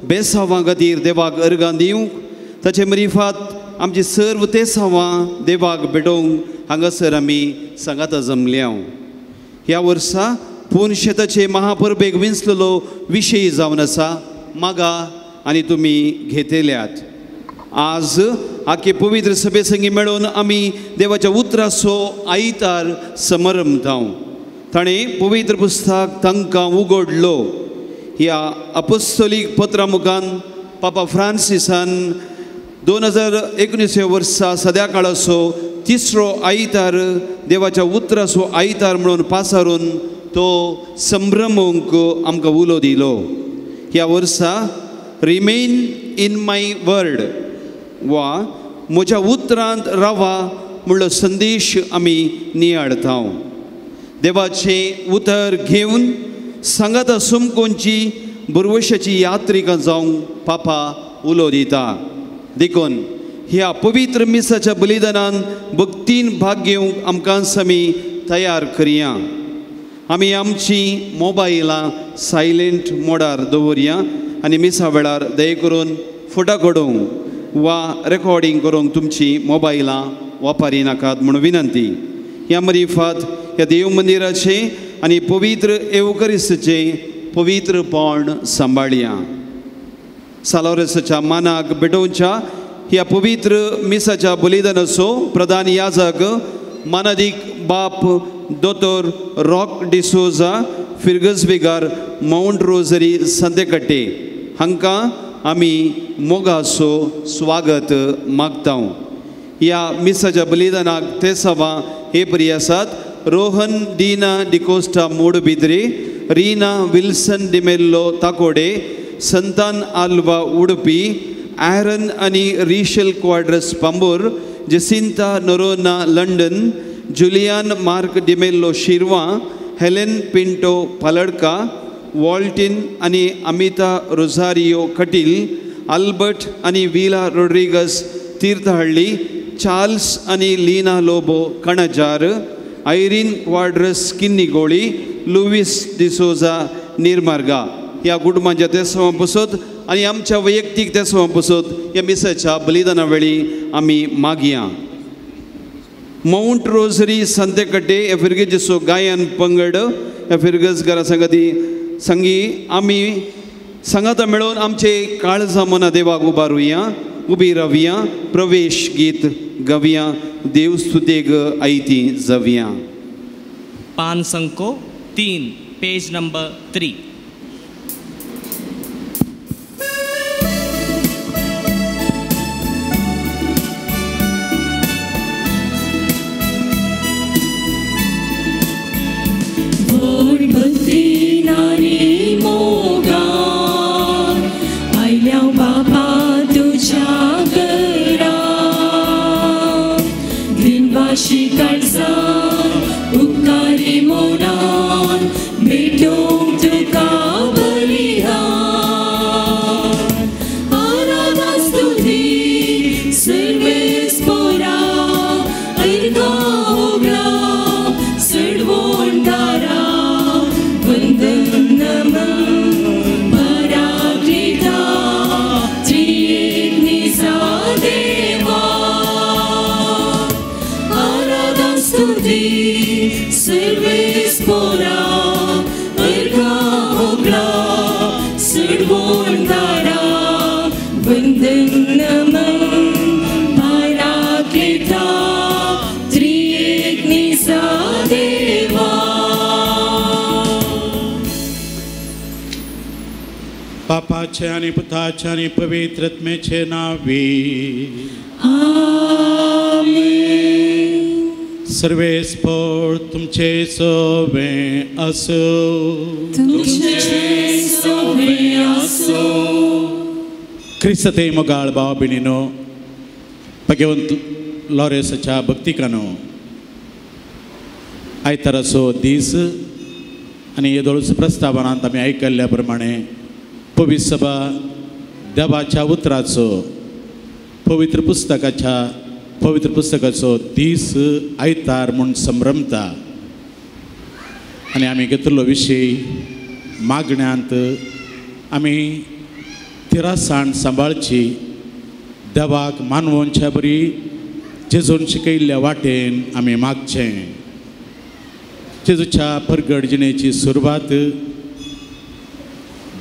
बेसांवां खातीर देवाक अर्गां दिवंक ताचे मरिफात आमची सर्व तेसांवां देवाक भेटोवंक हांगासर आमी सांगाता जमल्या. ह्या वर्सा पुनशेताचे महापर्वेक विंचलेलो विशय जावन आसा मागा आनी तुमी घेतल्यात. आज आख्खे पवित्र सभे संगी मेळून आमी देवाच्या उतराचो आयतार समरमतांव. ताणें पवित्र पुस्तक तांकां उगडलो. ह्या अपोस्तोलीक पत्रा मुखान पापा फ्रांसिसान 2019 वर्सा सद्या काळाचो तिसरो आयतार देवाच्या उतराचो आयतार म्हणून पासारून तो संभ्रमूंक आमकां उलो दिलो. ह्या वर्सा रिमेन इन माय वर्ड वा म्हज्या उतरांत रावा म्हणलो संदेश आमी नियाडता. देवाचें उतर घेवन सांगाता सुमकोवची बरवशाची यात्रिका जावंक पापा उलो दिता. देखून ह्या पवित्र मिसाच्या बलिदानान भक्तीन भाग घेवंक आमकां आमी तयार करया. आमी आमची मोबायलां सायलेंट मोडार दवरया आनी मिसा वेळार दये करून फोटा काडूंक वा रेकॉर्डिंग करूंक तुमची मोबायलां वापरी नाकात म्हणून विनंती. ह्या मरिफात ह्या देव मंदिराचे आनी पवित्र एवकरिस्टचे पवित्रपण सांबाळया. सालोरेसाच्या मानाक भेटोवच्या ह्या पवित्र मिसाच्या बलिदानाचो प्रधान याजक मानादीक बाप दोतोर रॉक डिसोजा फिर्गसवेगार माउंट रोजरी संतेकट्टे हांकां आमी मोगाचो स्वागत मागता. ह्या मिसाच्या बलिदानाक ते सवा हे परी आसात: रोहन डीना डिकोस्टा मोडबिद्रे, रीना विल्सन डिमेल्लो ताकोडे, संतान आल्वा उडपी, ॲरन आणि रिशल क्वाड्रस पांबूर, जसिंता नोरोना लंडन, जुलियान मार्क डिमेल्लो शिरवा, हेलेन पिंटो पालडका, वॉल्टिन आणि अमिता रोझारियो कटील, अल्बर्ट आणि विला रोड्रिगस तीर्थहळ्ळी, चार्ल्स आणि लीना लोबो कणजार, आयरीन क्वाड्रस किन्नीगोळी, लुईस डिसोजा निर्मार्गा ह्या कुटुंबांच्या तेसवां पसत आनी आमच्या वैयक्तीक तेसवां पसत ह्या मिसाच्या बलिदाना वेळी आमी मागया. माउंट रोजरी संतेकट्टे ह्या फिर्गेचो गायन पंगड ह्या फिर्गसगारा संगी आमी सांगाता मेळोवन आमचे काळजा मना देवाक उबारुया, उबी रावया, प्रवेश गीत गावया, देव स्तुतेक आयती जावया. पान संको 3 पेज नंबर 3. उपकारी मोनान भेटूंक तुका बलिदान. आराधना स्तुती सर्वेस्परा अर्गा होगला सडवोंडारा वंदन नमन पराकृता त्रिएक निसा देवा. आराधना स्तुती सर्वेस्परा अर्गा होगला सडवोंडारा वंदन नमन पराकृता त्रिएक निसा देवा. बापाचे आणि पुताचे आणि पवित्र आत्म्याचे नावी सर्वेस्पर तुमचे सोवे असो. क्रिस्त ते मोगाळ भाव बिणीनो भगवंत लॉरेसाच्या भक्तिकानो आयताराचो दीस आनी येदोळूच प्रस्तावनांत आमी आयकल्ल्या प्रमाणे पवित्र सभा देवाच्या उतराचो पवित्र पुस्तकाचो दीस आयतार म्हूण संभ्रमता. आनी आमी घेतिल्लो विशय मागण्यांत आमी तिरासाण सांबाळची देवाक मानवोंच्या बरी जेजून शिकयल्ल्या वाटेन आमी मागचें. जेजूच्या परगड जिणेची सुरवात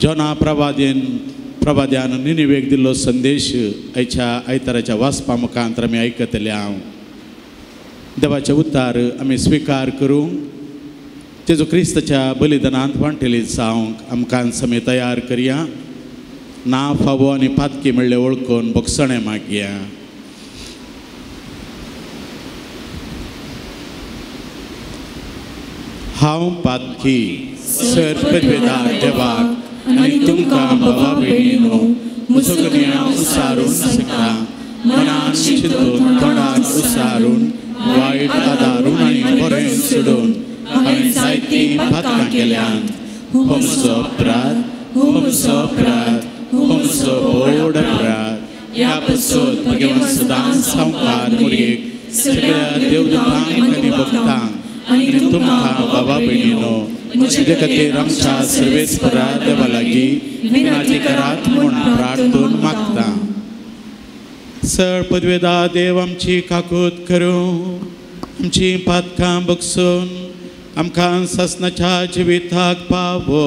जोना प्रभाद्यान निनिवेक दिल्लो संदेश आयच्या आयताराच्या वाचपा मुखांतर आमी आयकतले. हांव देवाचें उतार आमी स्विकार करूंक जेजू क्रिस्ताच्या बलिदानांत वांटेली जावंक आमकां समे तयार करया. ना फावो आनी पातकी म्हणलें वळखून बोगसणें मागया. हांव पातकी सर्पद्वेदार देवाक आनी तुमकां भावा भयणीनो म्हजो गुन्यांव उसारून सकता. मनान चिंतून तोंडान उसारून वायट आदारून आनी बरें सोडून हांवें जायतीं पातकां केल्यात. हो म्हजो अपराध, हो म्हजो अपराध, हो म्हजो व्हड अपराध. ह्या पसत म्हगे वंशदान सावकार मुरयेक सगळ्या देवदूतांक आनी भक्तांक आनी तुमकां बाबा भयणीनो म्हजे खातीर आमच्या सर्वेस्परा देवा लागीं विनंती करात म्हूण प्रार्थून मागता. सर पदवेदा देव आमची काकूत करूं, आमची पातकां बगसून आमकां ससनाच्या जिविताक पावो.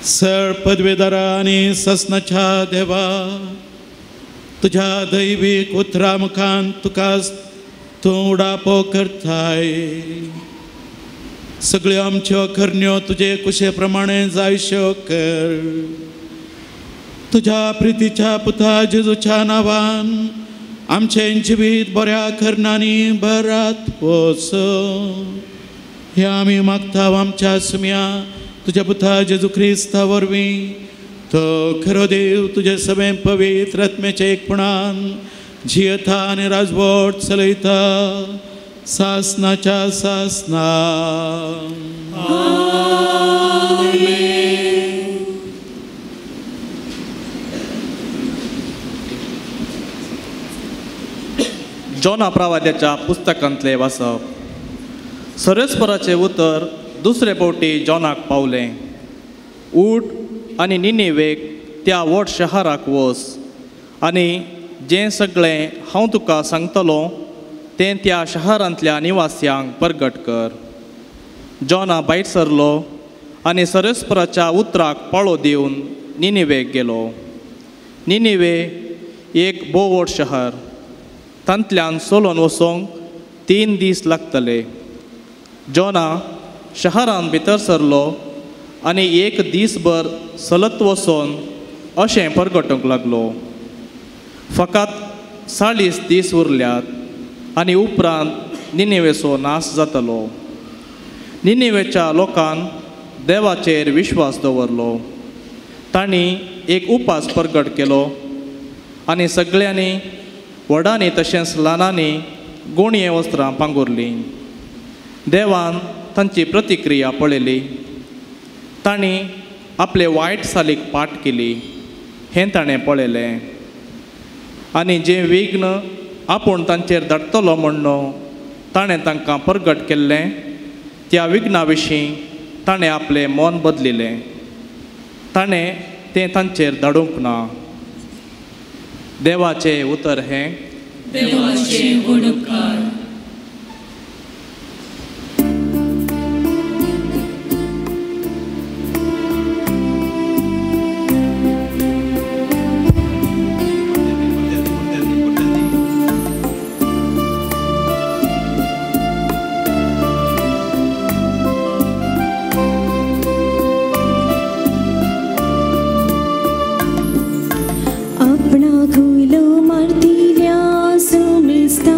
सर पदवेदारा आनी ससनाच्या देवा तुझ्या दैवीक उतरा मुखान तुका तूं उडापो करताय. सगळ्यो आमच्यो करण्यो तुजे कुशे प्रमाणे जायश्यो कर. तुझ्या प्रितीच्या पुता जेजूच्या नांवान आमचें जिवीत बऱ्या करणांनी बरात वच. हे आमी मागता आमच्या सुम्या तुझ्या पुता जेजू क्रिस्ता वरवीं. तो खरो देव तुजे सगळें पवित्र आत्म्याचे एकपणान जियेता आनी राजवट चलयता सासनाच्या सासना. जॉना प्रवाद्याच्या पुस्तकांतले वाचप. सरस्पराचे उतर दुसरे फावटी जॉनाक पावलें. उठ आनी निनेवेक त्या व्हड शहराक वच आनी जें सगळें हांव तुका सांगतलो तें त्या शहरांतल्या निवास्यांक परगट कर. जॉना भायर सरलो आनी सरस्पराच्या उतराक पाळो दिवन निनेवेक गेलो. निनेवे एक भोव व्हड शहर. तांतल्यान चलोन वचोंक 3 दीस लागतले. जॉना शहरान भितर सरलो आनी 1 दीसभर चलत वचोन अशें परगटूंक लागलो. फकत 40 दीस उरल्यात आनी उपरांत निनेवेचो नाश जातलो. निनेवेच्या लोकान देवाचेर विश्वास दवरलो. तांणी एक उपास परगट केलो आनी सगळ्यांनी व्हडांनी तशेंच ल्हानांनी गोणये वस्त्रां पांगुरलीं. देवान तांची प्रतिक्रिया पळयली. तांणी आपले वायट चालीक पाट केली हें ताणें पळयलें. आनी जें विघ्न आपूण तांचेर धाडटलो म्हणून ताणें तांकां परगट केल्लें त्या विघ्ना विशीं ताणें आपलें मन बदलिलें. ताणें तें तांचेर धाडूंक ना. देवाचें उतर हें. देवाचे उपकार. अपना खुलो मारती सुमिस्ता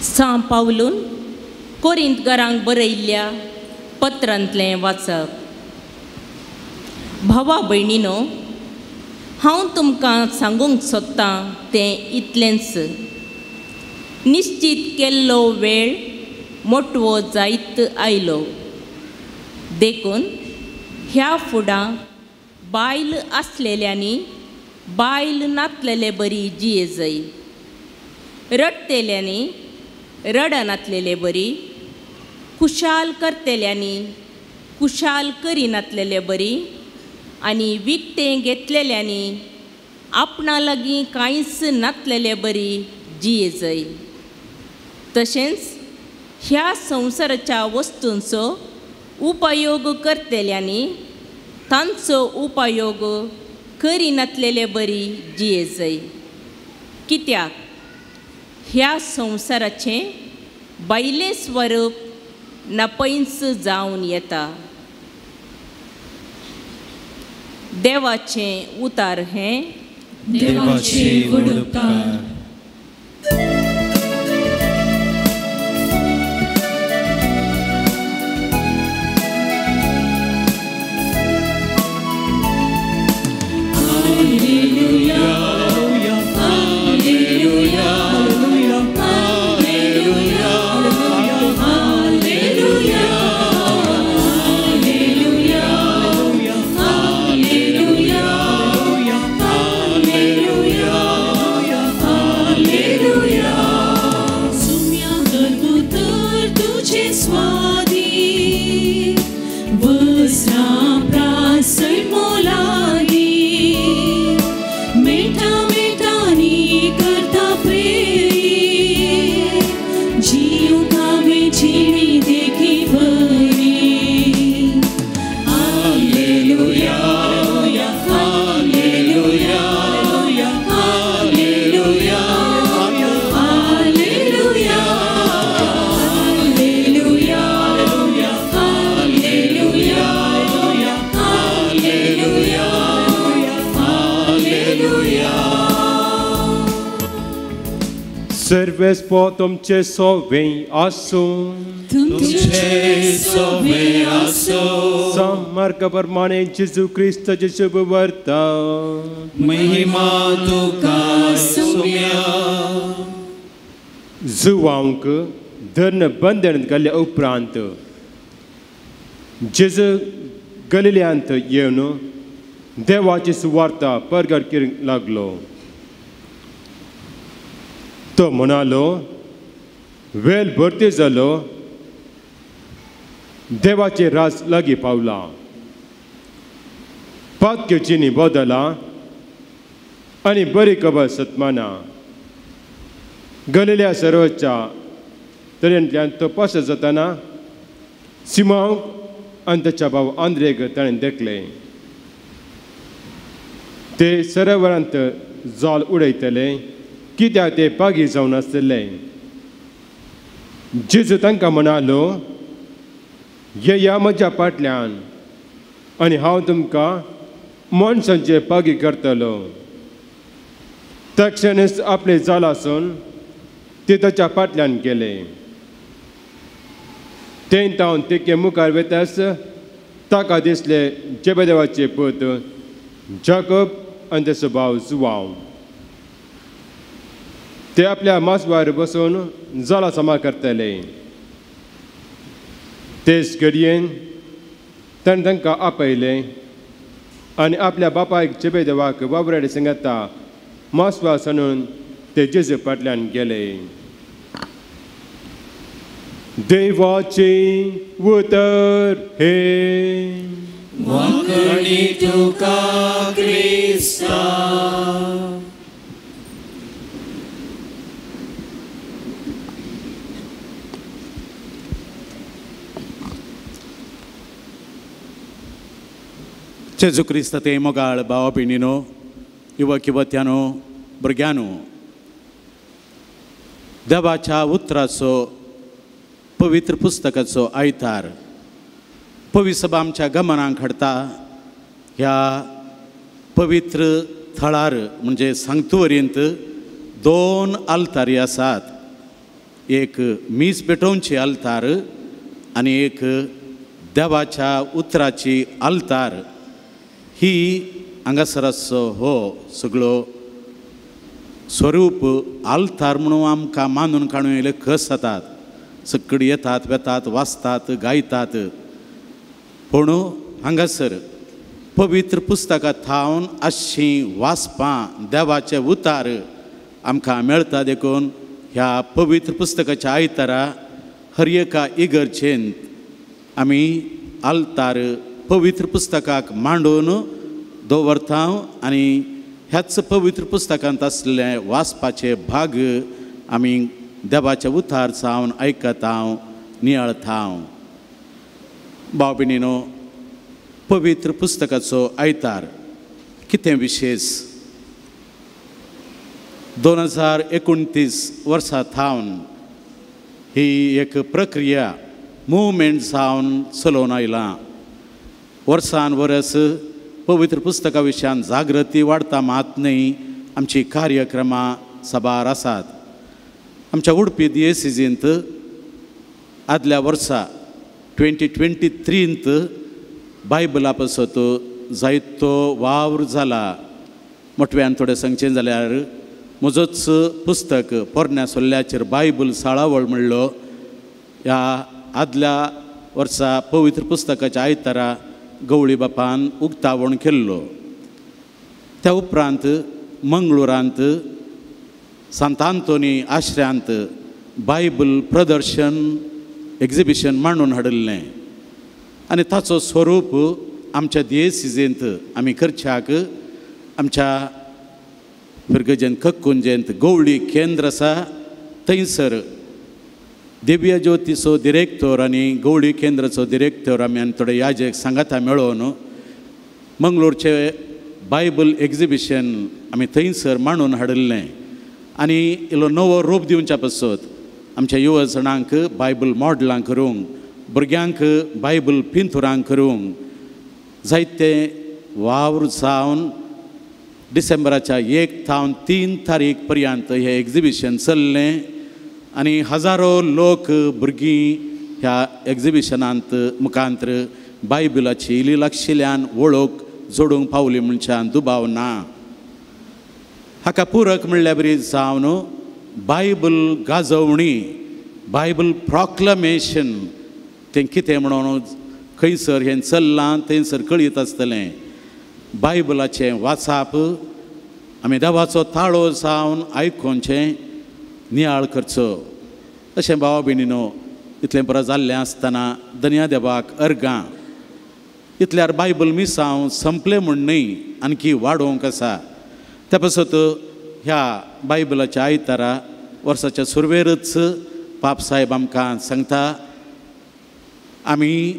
सा पावलून कोरिंतकारांक बरयल्ल्या पत्रांतलें वाचप. भावा भयणीनो, हांव तुमकां सांगूंक सोदतां तें इतलेंच. निश्चित केल्लो वेळ मोटवो जायत आयलो. देखून ह्या फुडां बायल आसलेल्यांनी बायल नासलेले बरी जियेजय. रडतेल्यांनी रडनासलेले बरी. कुशाल करतेल्यांनी कुशाल करिनासलेले बरी. आनी विकतें घेतलेल्यांनी आपणा लागीं कांयच नासलेले बरी जियेजय. तशेंच ह्या संवसाराच्या वस्तूंचो उपयोग करतेल्यांनी तांचो उपयोग करिनासलेले बरी जियेजय. कित्याक ह्या संवसाराचें बायलें स्वरूप नापयस जावन येता. देवाचें उतार हें. देवाचे वडोवकार. Servespo तुमचे सोवें आसूं. तुमचे सोवें आसूं. समर्क प्रमाणे जेजू क्रिस्ताचे शुभ वार्ता. महिमा तुका सुम्या. जुवांक धर्ण बंधन घाल्या उपरांत जेजू गलिल्यांत येवन देवाची सुवार्ता परगट करूंक लागलो. तो म्हणालो, वेळ भरती जालो, देवाचे राज लागीं पावला. पातक्योची बदला आनी बरी खबर सत्माना. गलिल्या सरोवरच्या तऱ्यांतल्यान तो पास जाताना सिमोन आनी ताच्या भाव आंद्रेक ताणें देखले. ते सरोवरांत जाल उडयतले कित्याक ते पागी जावन आसतले. जेजू तांकां म्हणालो, येया म्हज्या फाटल्यान आनी हांव तुमकां मनशांचे पागी करतलो. तक्षणच आपले जालासून ते ताच्या फाटल्यान गेले. तें तावन तेके मुखार वेतास ताका दिसले जेबेदेवाचे पूत जाकोब आनी ताचो भाव जुवांव. ते आपल्या मासवार बसून जाला समा करतले. तेच घडयेन ताणें तांकां आपयलें आनी आपल्या बापायक जेबेदेवाक वावराडे सांगता मासवा सांडून ते जेजू फाटल्यान गेले. देवाचे उतर हे. वांगडी तुका क्रिस्ता. जेजू क्रिस्त ते मोगाळ भावा भयणीनो, युवक युवत्यानो, भुरग्यांनो, देवाच्या उतराचो पवित्र पुस्तकाचो आयतार पवित्र सभा आमच्या गमनाक हाडटा. ह्या पवित्र थळार म्हणजे सांक्तुवरींत 2 आल्तारी आसात. एक मीस पेटोवची आल्तार आनी एक देवाच्या उतराची आल्तार ही हांगासर आसचो हो सगळो स्वरूप आल्तार म्हणून आमकां मानून काडून येयले कस जातात सगळीं येतात वेतात वाचतात गायतात पूण हांगासर पवित्र पुस्तकां थावन अशीं वाचपां देवाचे उतार आमकां मेळटा देखून ह्या पवित्र पुस्तकाच्या आयतारा हर एका इगर्जेंत आमी आल्तार पवित्र पुस्तकाक मांडून दवरता आनी ह्याच पवित्र पुस्तकांत आसले वाचपाचे भाग आमी देवाचे उतार जावन आयकता नियाळता भाव भयणीनो पवित्र पुस्तकाचो आयतार कितें विशेश 2029 वर्सां थावन ही एक प्रक्रिया मुवमेंट जावन चलोवन आयलां वर्सान वर्स पवित्र पुस्तका विशयान जागृती वाडटा मात न्ही आमची कार्यक्रमां सबार आसात आमच्या उडपी दिएसीजींत आदल्या वर्सा 2023 बायबला पासत जायतो वावर जाला मोटव्यान थोडें सांगचें जाल्यार म्हजोच पुस्तक पोरण्या सोल्ल्याचेर बायबल साळावळ म्हणलो ह्या आदल्या वर्सा पवित्र पुस्तकाच्या आयतारा गवळी बापान उक्तावण केल्लो त्या उपरांत मंगळुरांत सांत आंतोनी आश्र्यांत बायबल प्रदर्शन एक्झिबिशन मांडून हाडिल्लें आनी ताचो स्वरूप आमच्या दिएसीजेंत आमी करच्याक आमच्या फिरगजेंत कक्कुंजेंत गवळी केंद्र आसा थंयसर दिव्य ज्योतीचो डिरेक्टर आनी गवळी केंद्राचो डिरेक्टर आमी आनी थोडे याजक सांगाता मेळोवन मंगळूरचे बायबल एक्झिबिशन आमी थंयसर मांडून हाडिल्लें आनी इल्लो नवो रूप दिवच्या पासत आमच्या युवा जणांक बायबल मॉडलां करूंक भुरग्यांक बायबल पिंथुरां करूंक जायते वावर जावन डिसेंबराच्या 1 थावन 3 तारीख पर्यंत हें एक्झिबिशन चल्लें आनी हजारो लोक भुरगीं ह्या एक्झिबिशनांत मुखांतर बायबलाची इल्ली लागशिल्ल्यान वळख जोडूंक पावली म्हणच्यान दुबाव ना हाका पुरक म्हणल्या बरी जावन बायबल गाजोवणी बायबल प्रॉक्लमेशन तें कितें म्हणून खंयसर हें चल्लां थंयसर कळीत आसतलें बायबलाचें वाचप आमी देवाचो ताळो जावन आयकोनचें नियाळ करचो अशें भाव भयणीनो इतलें बरें जाल्लें आसतना दनया देवाक अर्गां इतल्यार बायबल मिसांव संपलें म्हूण न्ही आणकी वाडोवंक आसा त्या पासत ह्या बायबलाच्या आयतारा वर्साच्या सुरवेरच पाप साहेब आमकां सांगता आमी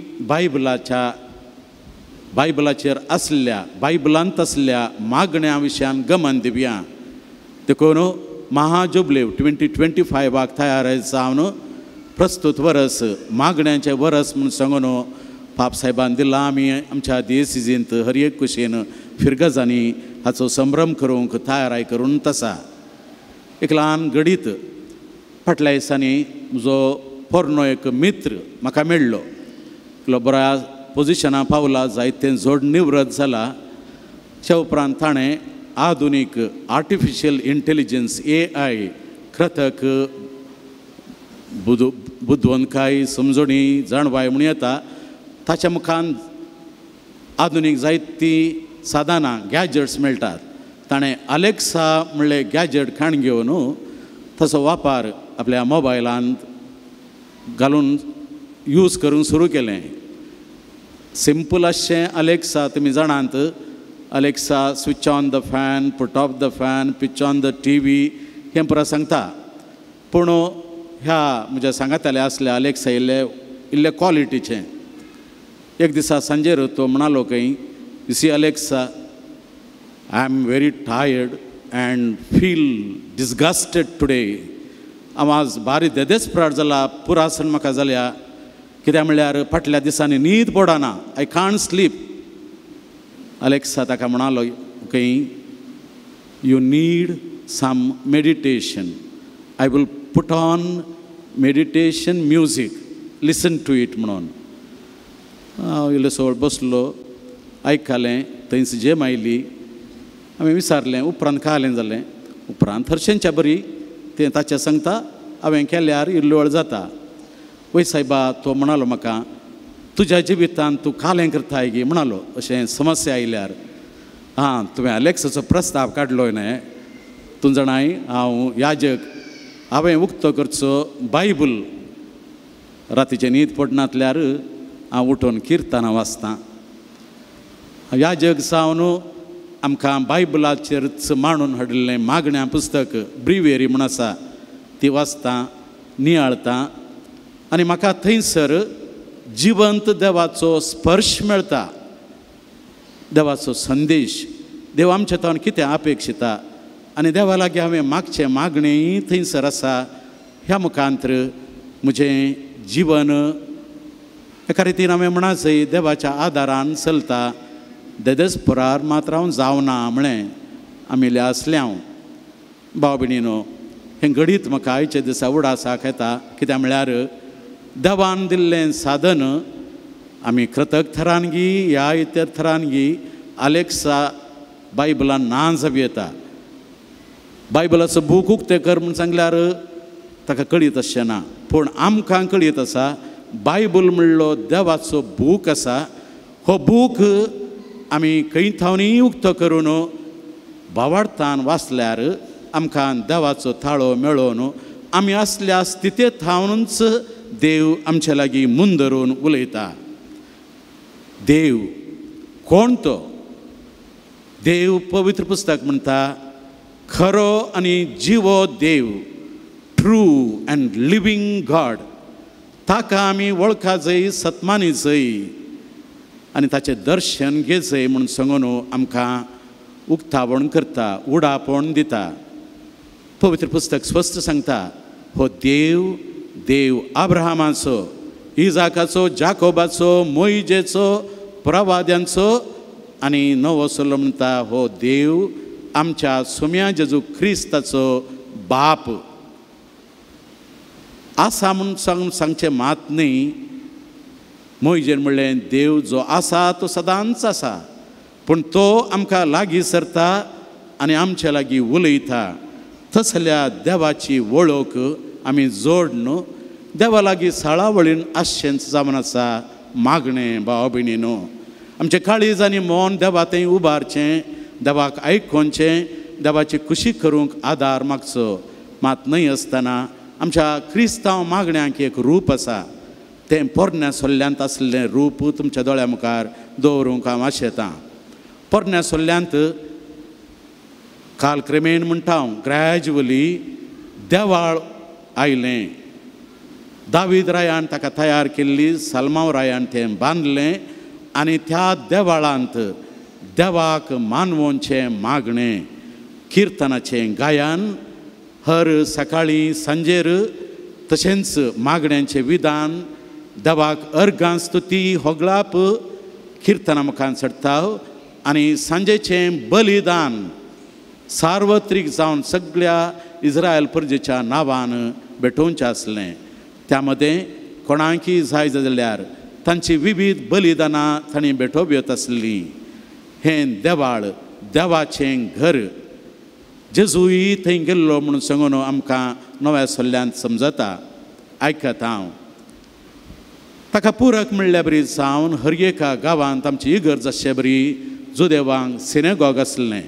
बायबलाचेर आसल्या बायबलांत आसल्या मागण्या विशयान गमन दिवया देखून महाजुबलेव 2025 तयार जावन प्रस्तुत वर्स मागण्यांचें वर्स म्हूण सांगून पाप साहेबान दिला आमी आमच्या दिएसीजींत हर एक कुशीन फिरगजांनी हाचो संभ्रम करूंक तयाराय करून आसा एक ल्हान घडीत फाटल्या दिसांनी म्हजो पोरनो एक मित्र म्हाका मेळ्ळो इतलो बऱ्या पोजिशना पावला जायतें जोड निवृत्त जाला त्या उपरांत ताणें आधुनीक आर्टिफिशियल इंटेलिजन्स AI कृतक बुद्वंतकाय समजणी जाणवाय म्हूण येता ताच्या मुखान आधुनीक जायतीं साधनां गॅजेट्स मेळटात ताणें अलेक्सा म्हणलें गॅजेट खाण घेवन ताचो वापर आपल्या मोबायलांत घालून यूज करूंक सुरू केलें सिंपल अशें अलेक्सा तुमी जाणात Alexa switch on the fan put off the fan pitch on the TV हें पुरो सांगता पूण ह्या म्हज्या सांगाताल्या आसल्या अलेक्सा इल्ले क्वॉलिटीचें एक दिसा सांजेर तो म्हणालो खंय you see Alexa I am very tired and feel disgusted today हांव आज बारी देदेस्पराट जाला पुरासन म्हाका जाल्या कित्याक म्हणल्यार फाटल्या दिसांनी न्हीद पडना आय कांट स्लीप अलेक्सा ताका म्हणालो खंय you need some meditation I will put on meditation music listen to it म्हणून हांव इल्लोसो बसलो आयकलें थंयच जेम आयली हांवें विचारलें उपरांत खालें जालें उपरांत हरशेंच्या बरी तें ताचें सांगता हांवें केल्यार इल्लो वेळ जाता वय सायबा तो म्हणालो म्हाका तुज्या जिवितांत तूं कालें करताय गे म्हणालो अशें समस्या आयल्यार हां तुवें अलेक्साचो प्रस्ताव काडलो न्हय तूं जाणाय हांव याजक हांवें उक्तो करचो बायबल रातीचें न्हीद पडनातल्यार हांव उठून किर्तनां वाचतां याजक जावन आमकां बायबलाचेरच मांडून हाडिल्लें मागण्या पुस्तक ब्रिवेरी म्हूण आसा ती वाचतां नियाळतां आनी म्हाका थंयसर जिवंत देवाचो स्पर्श मेळटा देवाचो संदेश देव आमचे तोंड कितें अपेक्षिता आनी देवा लागीं हांवें मागचें मागणेय थंयसर आसा ह्या मुखांतर म्हजें जिवन एका रितीन हांवें म्हणाचंय देवाच्या आदारान चलता देदेस्परार मात्र हांव जावना म्हळें आमिल्ले आसले हांव भाव भयणीनो हें घडीत म्हाका आयच्या दिसा उडासाक येता कित्याक म्हळ्यार देवान दिल्लें साधन आमी कृतक थरान गी ह्या इतर थरान गी अलेक्सा बायबलान ना जावी येता बायबलाचो बूक उक्तें कर म्हूण सांगल्यार ताका कळीत अशें ना पूण आमकां कळीत आसा बायबल म्हणलो देवाचो बूक आसा हो बूक आमी खंयथावनी उक्तो करून भावार्थान वाचल्यार आमकां देवाचो ताळो मेळोवन आमी असल्या स्थितींत थावनूच देव आमचे लागीं मुंदरून उलयता देव कोण तो देव पवित्र पुस्तक म्हणटा खरो आनी जिवो देव ट्रू अँड लिवींग गॉड ताका आमी वळखा जाय सत्मानी जाय आनी ताचें दर्शन घेजय म्हणून सांगून आमकां उक्तावण करता उडापण दिता पवित्र पुस्तक स्पश्ट सांगता हो देव देव अब्राहमाचो इजाकाचो जाकोबाचो मोइजेचो प्रवाद्यांचो आनी नवो सल्लो म्हणटा हो देव आमच्या सुम्या जेजू क्रिस्ताचो बाप आसा म्हणून सांगचें मात न्ही मोइजेन म्हणलें देव जो आसा तो सदांच आसा पूण तो आमकां लागीं सरता आनी आमच्या लागीं उलयता तसल्या देवाची वळख आमी जोडन देवा लागीं साळावळीन आसचेंच जावन आसा मागणें भाव भयणीनो आमचें काळीज आनी मोन देवा थंय उबारचें देवाक आयकोनचें देवाची खुशी करूंक आदार मागचो मात न्हय आसतना आमच्या क्रिस्तांव मागण्यांक एक रूप आसा तें पोरण्या सोल्ल्यांत आसलें रूप तुमच्या दोळ्या मुखार दवरूंक हांव आशेतां पोरण्या सोल्ल्यांत कालक्रमेन म्हणटा हांव ग्रॅज्युअली देवाळ आयलें दावीद रायान ताका तयार केल्ली सलमांव रायान तें बांदलें आनी त्या देवाळांत देवाक मानवोंचें मागणें किर्तनाचें गायन हर सकाळीं सांजेर तशेंच मागण्यांचें विधान देवाक अर्गां स्तुती होगळाप किर्तना मुखार चडटा आनी सांजेचें बलिदान सार्वत्रीक जावन सगळ्या इस्रायल प्रजेच्या नांवान भेटोवचें आसलें त्या मदें कोणाकय जाय जाल्यार तांची विविध बलिदानां तांणी भेटोवप आसलीं हें देवाळ देवाचें घर जेजूय थंय गेल्लो म्हणून सांगून आमकां नव्या सोल्ल्यांत समजता आयकत हांव ताका पुरक म्हणल्या बरी जावन हर एका गांवांत आमची इगर्ज आसचे बरी जुदेवांक सिनेगॉग आसलें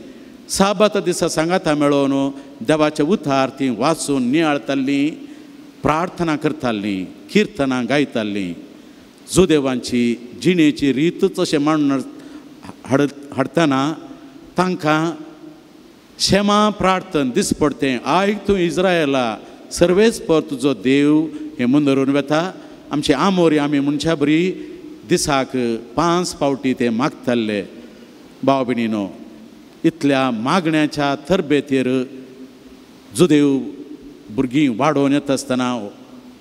साबात दिसा सांगाता मेळोवन देवाचें उतार ती वाचून नियाळतालीं प्रार्थना करतालीं किर्तनां गायतालीं जुदेवांची जिणेची रीतच अशें मांडून हाडतना तांकां क्षमा प्रार्थन दिसपडतें आयक तूं इस्रायला सर्वेच पर तुजो देव हें मुंदरून वेता आमची आमोरी आमी मनशा बरी दिसाक 5 फावटी ते मागताले भाव भयणीनो इतल्या मागण्याच्या तरबेतीर जुदेव भुरगीं वाडोवन येता आसतना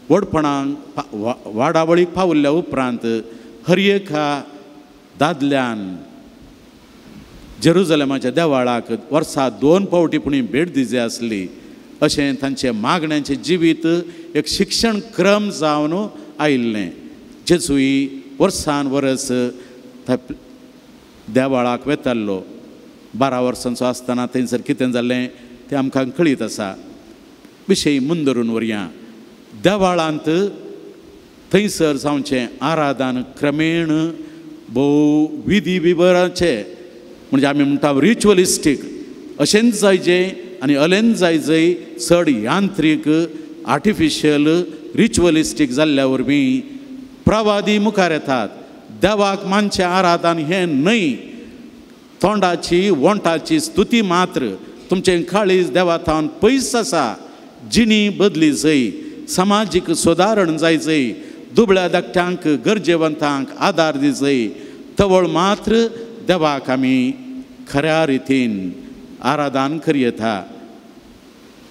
व्हडपणांक वाडावळीक पावल्ल्या उपरांत हर एका दादल्यान जेरुजलेमाच्या देवाळाक वर्सा 2 फावटी पुणी भेट दिवची आसली अशें तांचे मागण्यांचें जिवीत एक शिक्षण क्रम जावन आयिल्लें. जेजूय वर्सान वर्स देवाळाक वेताल्लो. 12 वर्सांचो आसतना थंयसर कितें जालें तें आमकां कळीत आसा. विशय मुंदरून व्हरया. देवाळांत थंयसर जावचें आराधन क्रमेण भोव विधी विवराचें, म्हणजे आमी म्हणटा रिच्युअलिस्टीक अशेंच जायजें आनी अलेंच जायजय चड यांत्रीक आर्टिफिशियल रिच्युअलिस्टीक जाल्ल्या वरवीं प्रवादी मुखार येतात. देवाक मानचें आराधन हें न्हय, तोंडाची वोंटाची स्तुती मात्र. तुमचें काळीज देवा थावन पयस आसा. जिणी बदली जाय, समाजीक सुदारण जायजय, दुबळ्या धाकट्यांक गरजेवंतांक आदार दिजय. तवळ मात्र देवाक आमी खऱ्या रितीन आराधन करी येता.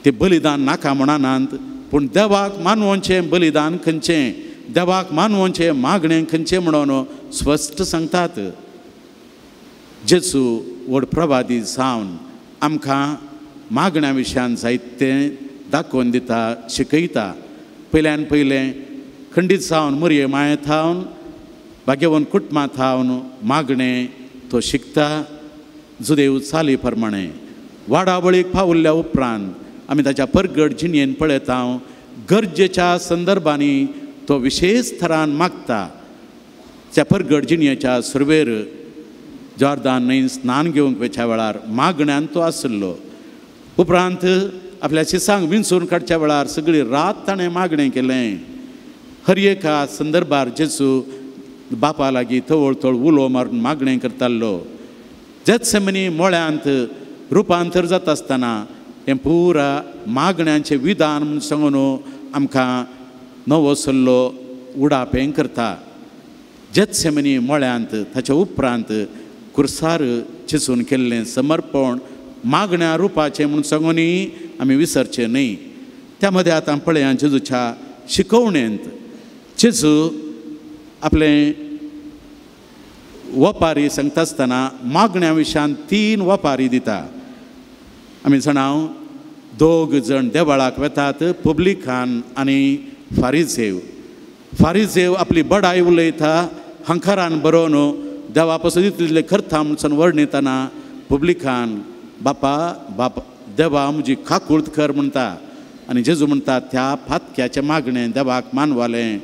ते बलिदान नाका म्हणनात, पूण देवाक मानवोचें बलिदान खंयचें, देवाक मानवोचें मागणें खंयचें म्हणून स्पश्ट सांगतात. जेजू व्हड प्रवादी जावन आमकां मागण्या विशयान जायतें दाखोवन दिता, शिकयता. पयल्यान पयलें खंडीत जावन मरये माये थावन भाग्यवन कुटुंबां थावन मागणें तो शिकता. जुदेव चाली प्रमाणे वाडावळीक पावल्ल्या उपरांत आमी ताच्या परगट जिणयेन पळयता गरजेच्या संदर्भांनी तो विशेष थरान मागता. त्या परगट जिणयेच्या सुरवेर जॉर्दान न्हंयेंत स्नान घेवंक वेच्या वेळार मागण्यांत तो आसलो. उपरांत आपल्या शिसांक विंचून काडच्या वेळार सगळी रात ताणें मागणें केलें. हर एका संदर्भार जेजू बापा लागीं तवळ तवळ उलो मारून मागणें करतालो. जेत्सेमनी मोळ्यांत रुपांतर जाता आसतना हें पुरा मागण्यांचें विधान म्हूण सांगून आमकां नवो सल्लो उडापें करता. जेत्सेमनी मोळ्यांत ताच्या उपरांत कुर्सार चिसून केल्लें समर्पण मागण्या रुपाचें म्हूण सांगून आमी विसरचें न्हय. त्या मदें आतां पळया जेजूच्या शिकवणेंत जेजू आपलें वपारी सांगता आसतना मागण्या विशयान 3 वपारी दिता. आमी जाणाव 2 जण देवाळाक वेतात, पब्लिकान आनी फारिझेव. फारिझेव आपली बडाय उलयता, हंकारान बरोवन देवा पासून इतलें करता म्हणून वर्णितना पब्लिकान बापा बापा देवा म्हजी काकुळट कर म्हणटा. आनी जेजू म्हणटा त्या फातक्याचें मागणें देवाक मानवालें.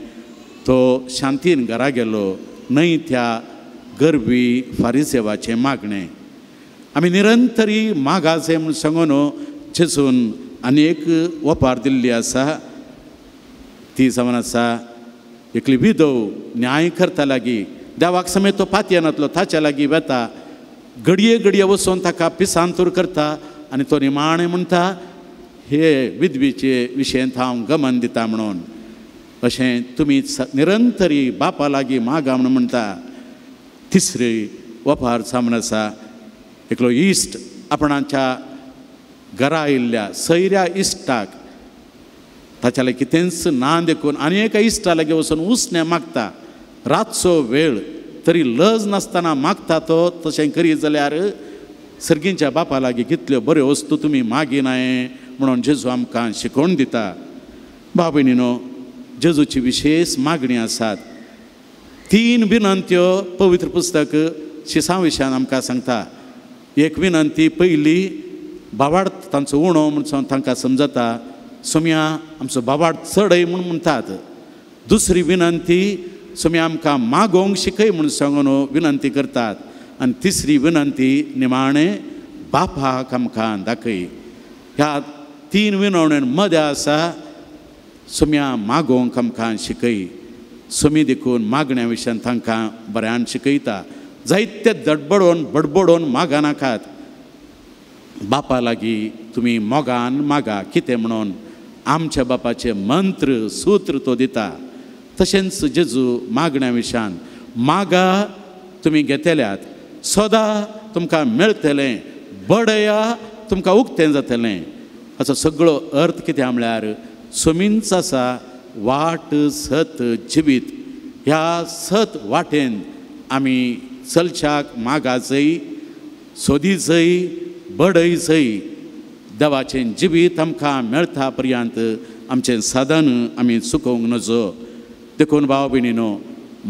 तो शांतीन घरा गेलो, न्हय त्या गरबी फारिझेवाचें मागणें. आमी निरंतरी मागाचें म्हूण सांगून जेजून आनी एक वपार दिल्ली आसा. ती जावन आसा एकली विधव न्याय करता लागीं देवाक समेत तो पातयेन येतलो ताच्या लागीं वेता. घडये घडये वचून ताका पिसांतूर करता आनी तो निमाणें म्हणटा हे विधवेचे विशयेंत हांव गमन दिता म्हणून. अशें तुमी निरंतरी बापा लागीं मागा म्हणून म्हणटा. तिसरी वपार जावन आसा एकलो इश्ट आपणाच्या घरा आयिल्ल्या सैऱ्या इश्टाक ताच्या लागीं कितेंच ना देखून आनी एका इश्टा लागीं वचून उसणें मागता. रातचो वेळ तरी लज नासतना मागता तो. तशें करीत जाल्यार सर्गींच्या बापा लागीं कितल्यो बऱ्यो वस्तू तुमी मागिनाय म्हणून जेजू आमकां शिकोवन दिता. भाव भयणीनो, जेजूची विशेष मागणी आसात. 3 विनंत्यो पवित्र पुस्तक शिसां विशयान आमकां सांगता. एक विनंती पयली बावाड तांचो उणो म्हणून तांकां समजता. सुम्या आमचो बावाड चडय म्हूण म्हणटात. दुसरी विनंती सुम्या आमकां मागोवंक शिकय म्हूण सांगून विनंती करतात. आनी तिसरी विनंती निमाणें बापाक आमकां दाखय. ह्या 3 विनवण्यांत मदें आसा सुम्या मागोवंक आमकां शिकय. सुमी देखून मागण्या विशयान तांकां बऱ्यान शिकयता. जायते दडबडोवन बडबडोवन मागा नाकात. बापा लागीं तुमी मोगान मागा कितें म्हणून आमच्या बापाचे मंत्र सूत्र तो दिता. तशेंच जेजू मागण्या विशयान मागा तुमी घेतल्यात सदां तुमकां मेळटलें, बडया तुमकां उक्तें जातलें. हाचो सगळो अर्थ कितें म्हळ्यार सुमींच आसा वाट सत जिवीत. ह्या सत वाटेन आमी चलच्याक मागाचय, सोदीचय, बडयचय. देवाचें जिवीत आमकां मेळटा पर्यंत आमचें साधन आमी चुकोवंक नजो. देखून भाव भयणीनो,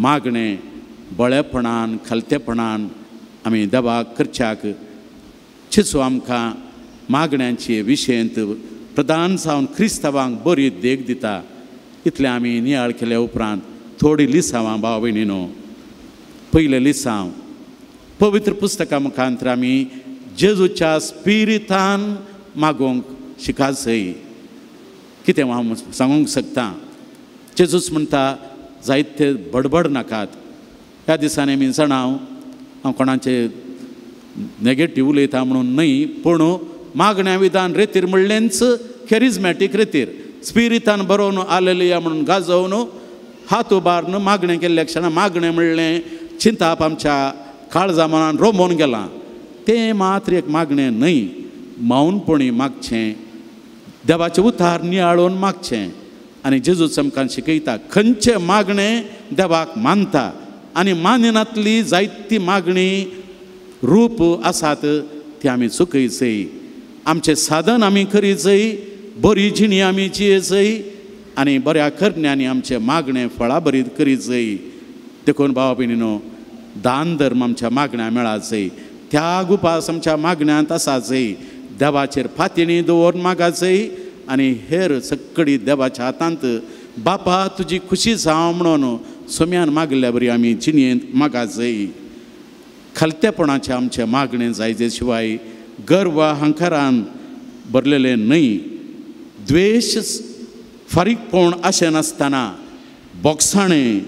मागणें बळेपणान खालतेपणान आमी देवाक करच्याक चिंचो आमकां मागण्यांचे विशयंत प्रधान जावन क्रिस्तांवांक बरी देख दिता. इतलें आमी नियाळ केल्या उपरांत थोडी लिसांवां भाव भयणीनो. पयलें लिसांव पवित्र पुस्तका मुखांतर आमी जेजूच्या स्पिरितान मागोवंक शिकायचंय. कितें हांव सांगूंक शकता, जेजूस म्हणटा जायते बडबड नाकात. ह्या दिसांनी आमी जाणाव हांव कोणाचे नेगेटीव उलयता म्हणून न्हय, पूण मागण्या विधान रेतीर म्हणलेंच कॅरिझमॅटीक रेतीर स्पिरितान बरोवन आलेलिया म्हणून गाजोवन हात उबारून मागणें केल्ल्या क्षणां मागणें म्हणलें चिंताप आमच्या काळजा मनान रोमोवन गेलां. तें मात्र एक मागणें न्हय, मौनपणी मागचें, देवाचें उतार नियाळोवन मागचें. आनी जेजूच आमकां शिकयता खंयचें मागणें देवाक मानता आनी मानिनातली जायती मागणी रूप आसात ती आमी चुकयचय. आमचें साधन आमी करीचय, बरी जिणी आमी जियेचय आनी बऱ्या करण्यांनी आमचें मागणें फळाबरीत करीचय. देखून भाव भयणीनो, दान धर्म आमच्या मागण्या मेळाचय, त्याग उपास आमच्या मागण्यांत आसाचय, देवाचेर फातिणी दवरून मागाचय आनी हेर सगळी देवाच्या हातांत बापा तुजी खुशी जावं म्हणून सोम्यान मागल्या बरी आमी जिणेंत मागाचय. खालतेपणाचें आमचें मागणें जायचे शिवाय गर्व अहंकारान भरलेलें न्हय. द्वेश फारीकपण अशें नासतना बोगसाणें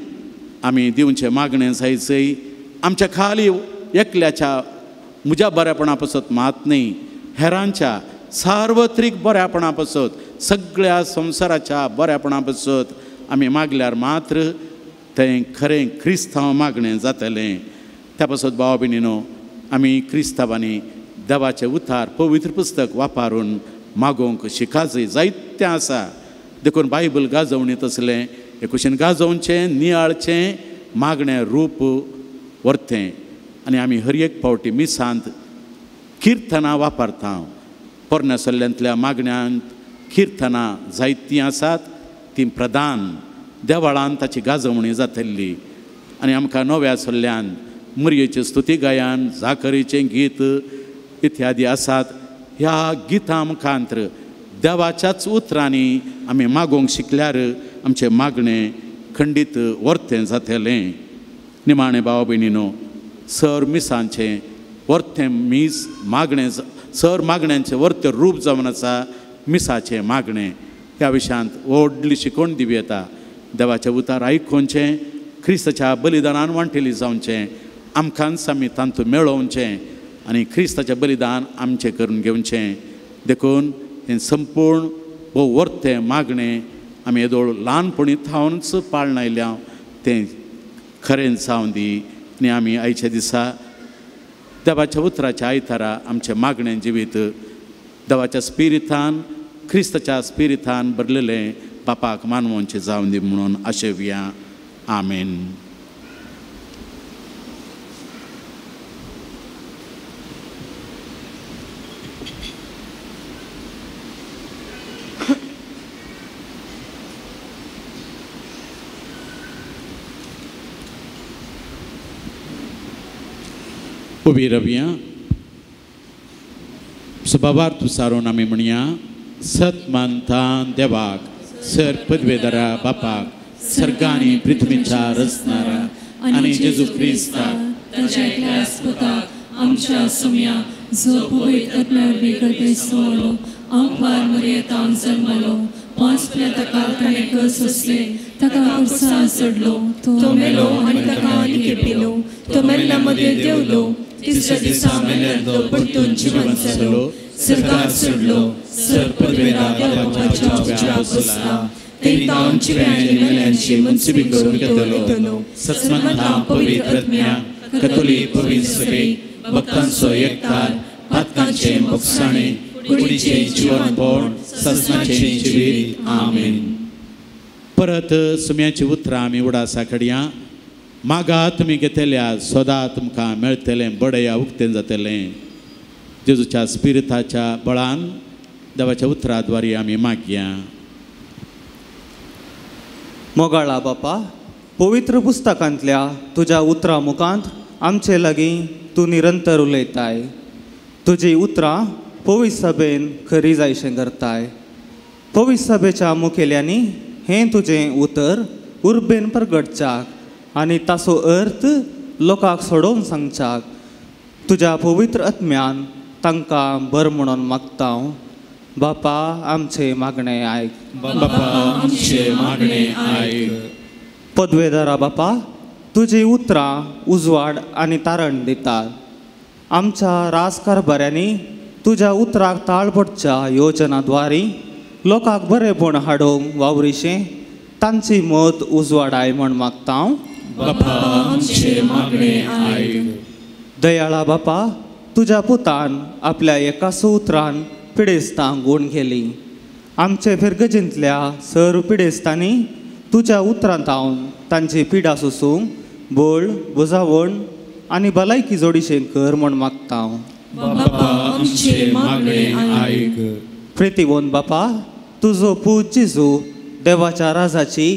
आमी दिवचें मागणें जायचंय. आमच्या खाली एकल्याच्या म्हज्या बऱ्यापणा पासत मात न्हय, हेरांच्या सार्वत्रीक बऱ्यापणा पासत सगळ्या संवसाराच्या बऱ्यापणा पासत आमी मागल्यार मात्र तें खरें क्रिस्तांव मागणें जातलें. त्या पासत भाव भयणीनो, आमी क्रिस्तांवांनी देवाचें उतार पवित्र पुस्तक वापरून मागोवंक शिकाचें. जायतें आसा. देखून बायबल गाजोवणीत असलें हे कुशीन गाजोवचें, नियाळचें मागणें रूप व्हरतें. आनी आमी हर एक फावटी मिसांत किर्तनां वापरता. पोरण्या मागण्यांत किर्तनां जायतीं आसात, तीं प्रधान देवाळांत ताची गाजवणी जातली. आनी आमकां नव्या सल्ल्यान मरयेचें स्तुती गायन, जाकरीचें गीत इत्यादी आसात. ह्या गितां मुखांतर देवाच्याच उतरांनी आमी मागोवंक शिकल्यार आमचें मागणें खंडीत वर्तें जातलें. निमाणें भाव भयणीनो, सर मिसांचें वर्तें मीस मागणें सर मागण्यांचें वर्तें रूप जावन आसा मिसाचें मागणें. ह्या विशयांत व्हडली शिकवण दिवी येता. देवाचें उतार आयकुचें, क्रिस्ताच्या बलिदानान वांटेली जावचें, आमकांच आमी तांतूं मेळोवचें आनी क्रिस्ताचें बलिदान आमचें करून घेवचें. देखून हें संपूर्ण वो वर्तें मागणें आमी येदोळ ल्हानपणी थावनच पाळून आयल्या तें खरें जावं दी. आनी आमी आयच्या दिसा देवाच्या उतराच्या आयतारा आमचें मागणें जिवीत देवाच्या स्पिरितान, क्रिस्ताच्या स्पिरितान भरलेलें बापाक मानवचें जावं दी म्हणून आशेवया. आमेन. उबी रवया. सभावार्थ उसारून आमी म्हणया, सत मानता देवाक, सर पदवेदारा बापाक, सर्गांनी पृथ्वीच्या रचणारा आनी जेजू क्रिस्ताक ताच्या एकल्या पुताक आमच्या सुम्या जो पवित्र आत्म्यार वेगळे सोलो आंकवार मर्यादान जल्मलो, पांचव्या तकाल ताणें कस सोंसले, ताका कुर्सार चडलो, तो मेलो आनी ताका आनी पिलो, तो मेल्ल्या मदें देंवलो, तिसऱ्या दिसा मेल्यार तो परतून जिवंत जालो, सर्गार चडलो, सर पदवेदार देवाच्या उजव्यार बसला, तें तांची आनी मेल्यांची मनसुबी करून घेतलो. सत्संगांत पवित्र आत्म्या, कथोलीक पवित्र सभेक, भक्तांचो एकठार, पातकांचे मोक्षाणें, कुडीचें जिवनपण, सत्संगाचें जिवीत. आमेन. परत सुम्याची उतरां आमी उडासा काडया. मागा तुमी घेतल्या सदां तुमकां मेळटलें, बडया उक्तें जातलें. जेजूच्या स्पिरिताच्या बळान देवाच्या उतराद्वारे आमी मागया. मोगाळा बापा, पवित्र पुस्तकांतल्या तुज्या उतरां मुखांत आमचे लागीं तूं निरंतर उलयताय. तुजी उतरां पवित्र सभेन खरी जायशें करताय. पवित्र सभेच्या मुखेल्यांनी हें तुजें उतर उर्बेन प्रगटच्याक आनी ताचो अर्थ लोकांक सोडोवन सांगच्याक तुज्या पवित्र आत्म्यान तांकां बर म्हणून मागता. बापा, आमचे मागणें आयक. बापा, आमचे मागणें आयक. पदवेदारा बापा, तुजी उतरां उजवाड आनी तारण दितात. आमच्या राजकारभाऱ्यांनी तुज्या उतराक ताळ पडच्या योजनाद्वारे लोकांक बरेपण हाडूंक वावरिशें तांची मत उजवाडाय म्हण मागता. बापा, आमचे मागणें आयक. दयाळा बापा, तुज्या पुतान आपल्या एकाच उतरान पिडेस्तांक गूण केली. आमचे फिरगजींतल्या सर्व पिडेस्तांनी तुज्या उतरांत हांव तांची पिडा सोसूंक बळ, बुजावण आनी भलायकी जोडीशें कर म्हण मागता. बापा, आमचे मागणें आयक. प्रितीवंत बापा, तुजो पूत जेजू देवाच्या राजाची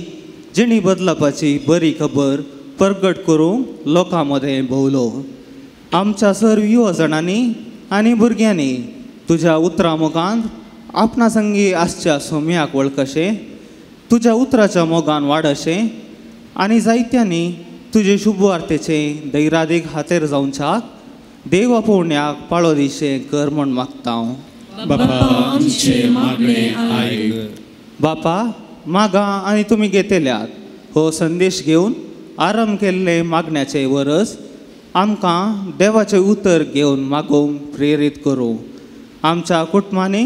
जिणी बदलापाची बरी खबर प्रगट करूंक लोकां मदें भोवलो. आमच्या सर्व युवा जाणांनी आनी भुरग्यांनी तुज्या उतरां मुखांत आपणा संगी आसच्या सोम्याक वळखशें, तुज्या उतराच्या मोगान वाडशें आनी जायत्यांनी तुजे शुभवार्तेचें दैरादीक हातेर जावच्याक देव आपोवण्याक पाळो दिशें कर म्हण मागता. बापा, आमचे मागणें आयक. बापा, मागा आनी तुमी घेतल्यात हो संदेश घेवन आरंभ केल्ले मागण्याचे वरस आमकां देवाचें उतर घेवन मागोवंक प्रेरीत करूं. आमच्या कुटुंबांनी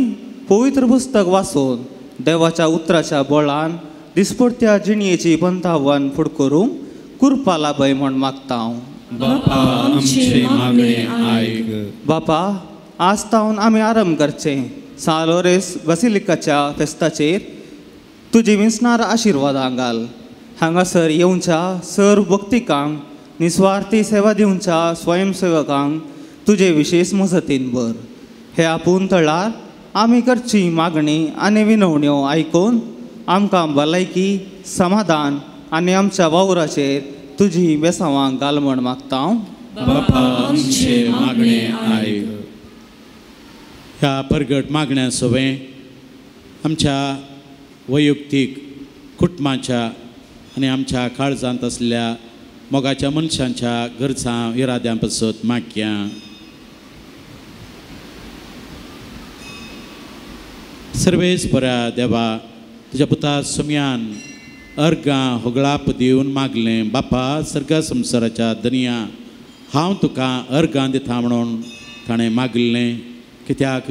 पवित्र पुस्तक वाचून देवाच्या उतराच्या बळान दिसपट्ट्या जिणयेची पंथावन फुड करूंक कुरपा लाभय म्हण मागता. बापा, आमचे मागणें आयक. बापा, आज तावन आमी आरंभ करचें सालोरेस बसिलिकाच्या फेस्ताचेर तुजी विस्नार आशिर्वादां घाल. हांगासर येवच्या सर्व भक्तिकांक निस्वार्थी सेवा दिवच्या स्वयंसेवकांक तुजे विशेष मजतीन भर. हे आपूण तळार आमी करची मागणी आनी विनवण्यो आयकून आमकां भलायकी, समाधान आनी आमच्या वावराचेर तुजी बेसांवां घाल म्हण मागता. बापा, आमचे मागणें आयक. ह्या प्रगट मागण्या सोबे आमच्या वैयक्तीक कुटुंबाच्या आनी आमच्या काळजांत आसलेल्या मोगाच्या मनशांच्या गरजां इराद्यां पासत मागया. सर्वेस्परा देवा, तुज्या पुता सुम्यान अर्गां होगळाप दिवन मागलें. बापा, सर्गा संवसाराच्या दनया हांव तुका अर्गां दिता म्हणून ताणें मागलें. कित्याक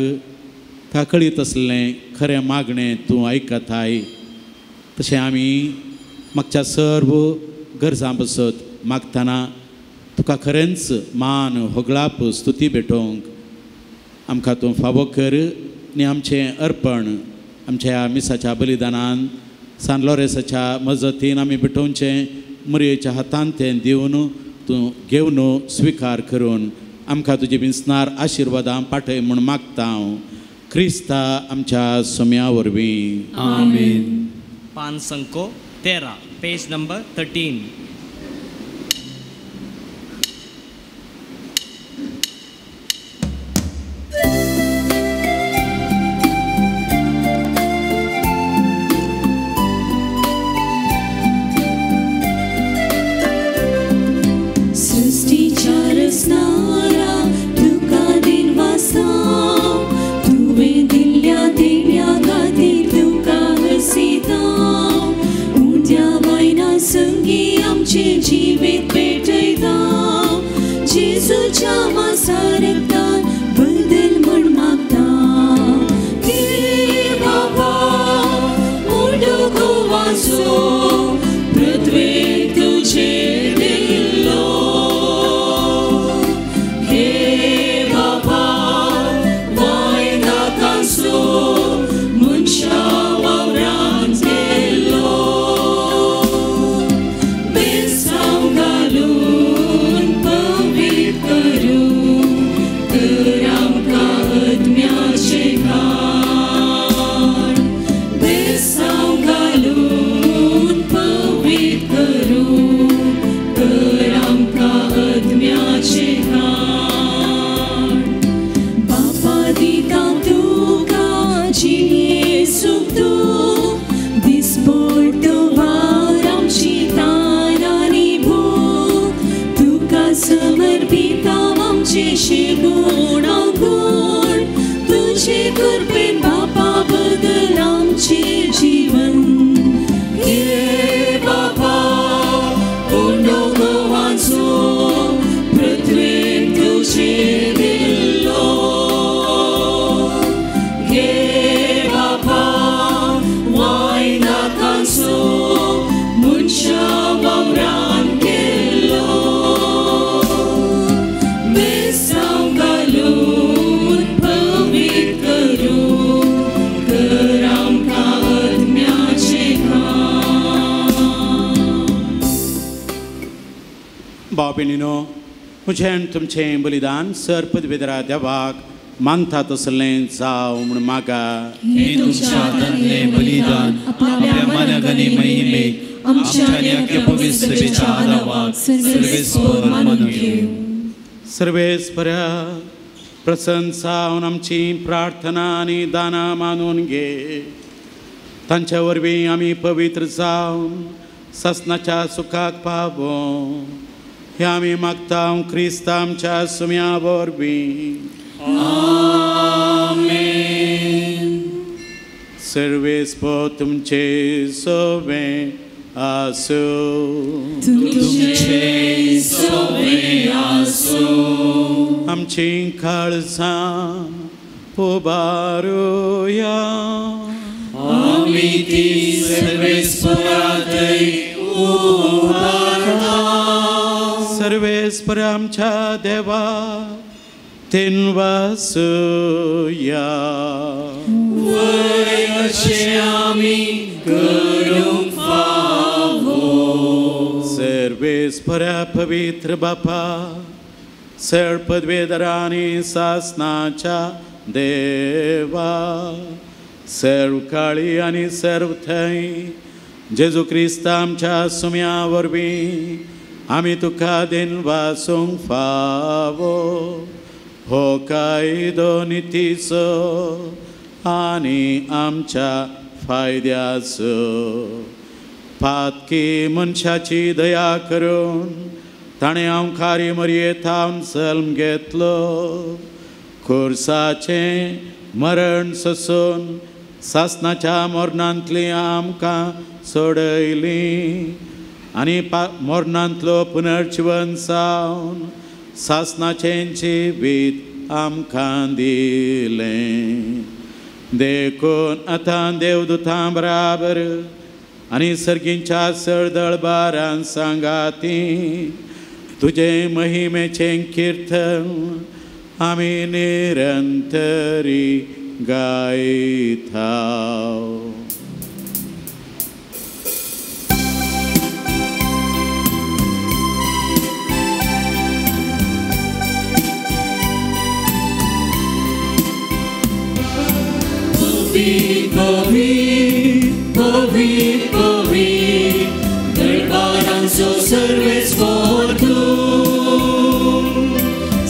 ताका कळीत आसलें खरें मागणें तूं आयकताय. तशें आमी मागच्या सर्व गरजां पासत मागतना तुका खरेंच मान, होगळाप, स्तुती भेटोवंक आमकां तूं फावो कर. आनी आमचें अर्पण आमच्या मिसाच्या बलिदानान सान लोरेसाच्या मजतीन आमी भेटोवचें मरयेच्या हातान तें दिवन तूं घेवन स्विकार करून आमकां तुजी विस्नार आशिर्वादां पाठय म्हूण मागता. क्रिस्ता आमच्या सोम्या वरवीं. आमीन. पान संको 13, पेज नंबर 13. जीवित पेटयता जेजूच्या मासारकान बदल म्हण मागता. हे बाबा, मोठो वाचो पृथ्वेक तुजे दिल्लो. हे बाबा, वायदा कांसो मनशा वावरांत गेल्लो. करून तर आमकां आत्म्याचें भाव भयणीनो म्हजें तुमचें बलिदान सर्पद्वेदरा देवाक मानता तसलें जावं म्हूण मागा. हे तुमच्या हातांतले बलिदान आपल्या मनाक आनी महिमेक आमच्या आनी आख्या पवित्र सभेच्या नांवाक सर्वेस्वर मानून घेव. सर्वेस्परा प्रसन्न जावन आमची प्रार्थना आनी दानां मानून घे. तांच्या वरवीं आमी पवित्र जावन ससनाच्या सुखाक पावो हे आमी मागता क्रिस्त आमच्या सुम्या वरवीं. आमेन. सर्वेस्पर तुमचे सोबे आसो. तुमचे सोबे आसो. आमची काळजां उबारुया. आमी ती सर्वेस्परांतय उबारता. सर्वेस्पर आमच्या देवा तिनवासुया. वय अशें आमी करूंक फावो. सर्वेस्परा पवित्र बापा सर्पद्वेदरा आनी सासनाच्या देवा सर्व काळी आनी सर्व थंय जेजू क्रिस्त आमच्या सुम्या वरवीं आमी तुका दिन वासूंक फावो. हो कायदो नितीचो आनी आमच्या फायद्याचो. पातकी मनशाची दया करून ताणें अंकारी मरयेतावन जल्म घेतलो. खुर्साचें मरण सोसून सासनाच्या मरणांतली आमकां सोडयली आनी मरणांतलो पुनर्जीवन जावन सासनाचें जिवीत आमकां दिलें. देखून आतां देवदूतां बराबर आनी सर्गींच्या चड दळबारां सांगाती तुजे महिमेचें किर्तन आमी निरंतरी गायता. दळबारांचो सर्वेस्पर तूं.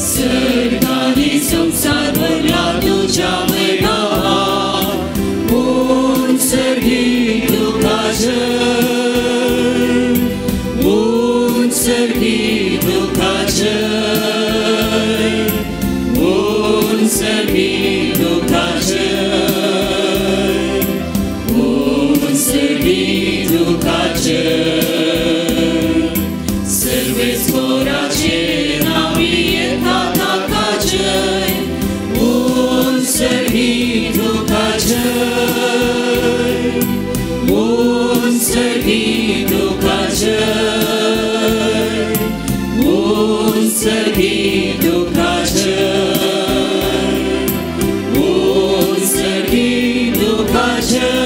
सर्गांनी संवसार भरला तुज्या नांवान. उंचरगी तुकाचें. उंचरगी तुकाचें. उंचरगी तुकाचें. सर्वेस्पराचेर आमी येता ताका जय. उंचरगी तुका जय. उंचरगी तुका जय. उंचरगी तुका जय. उंचरगी तुका जय.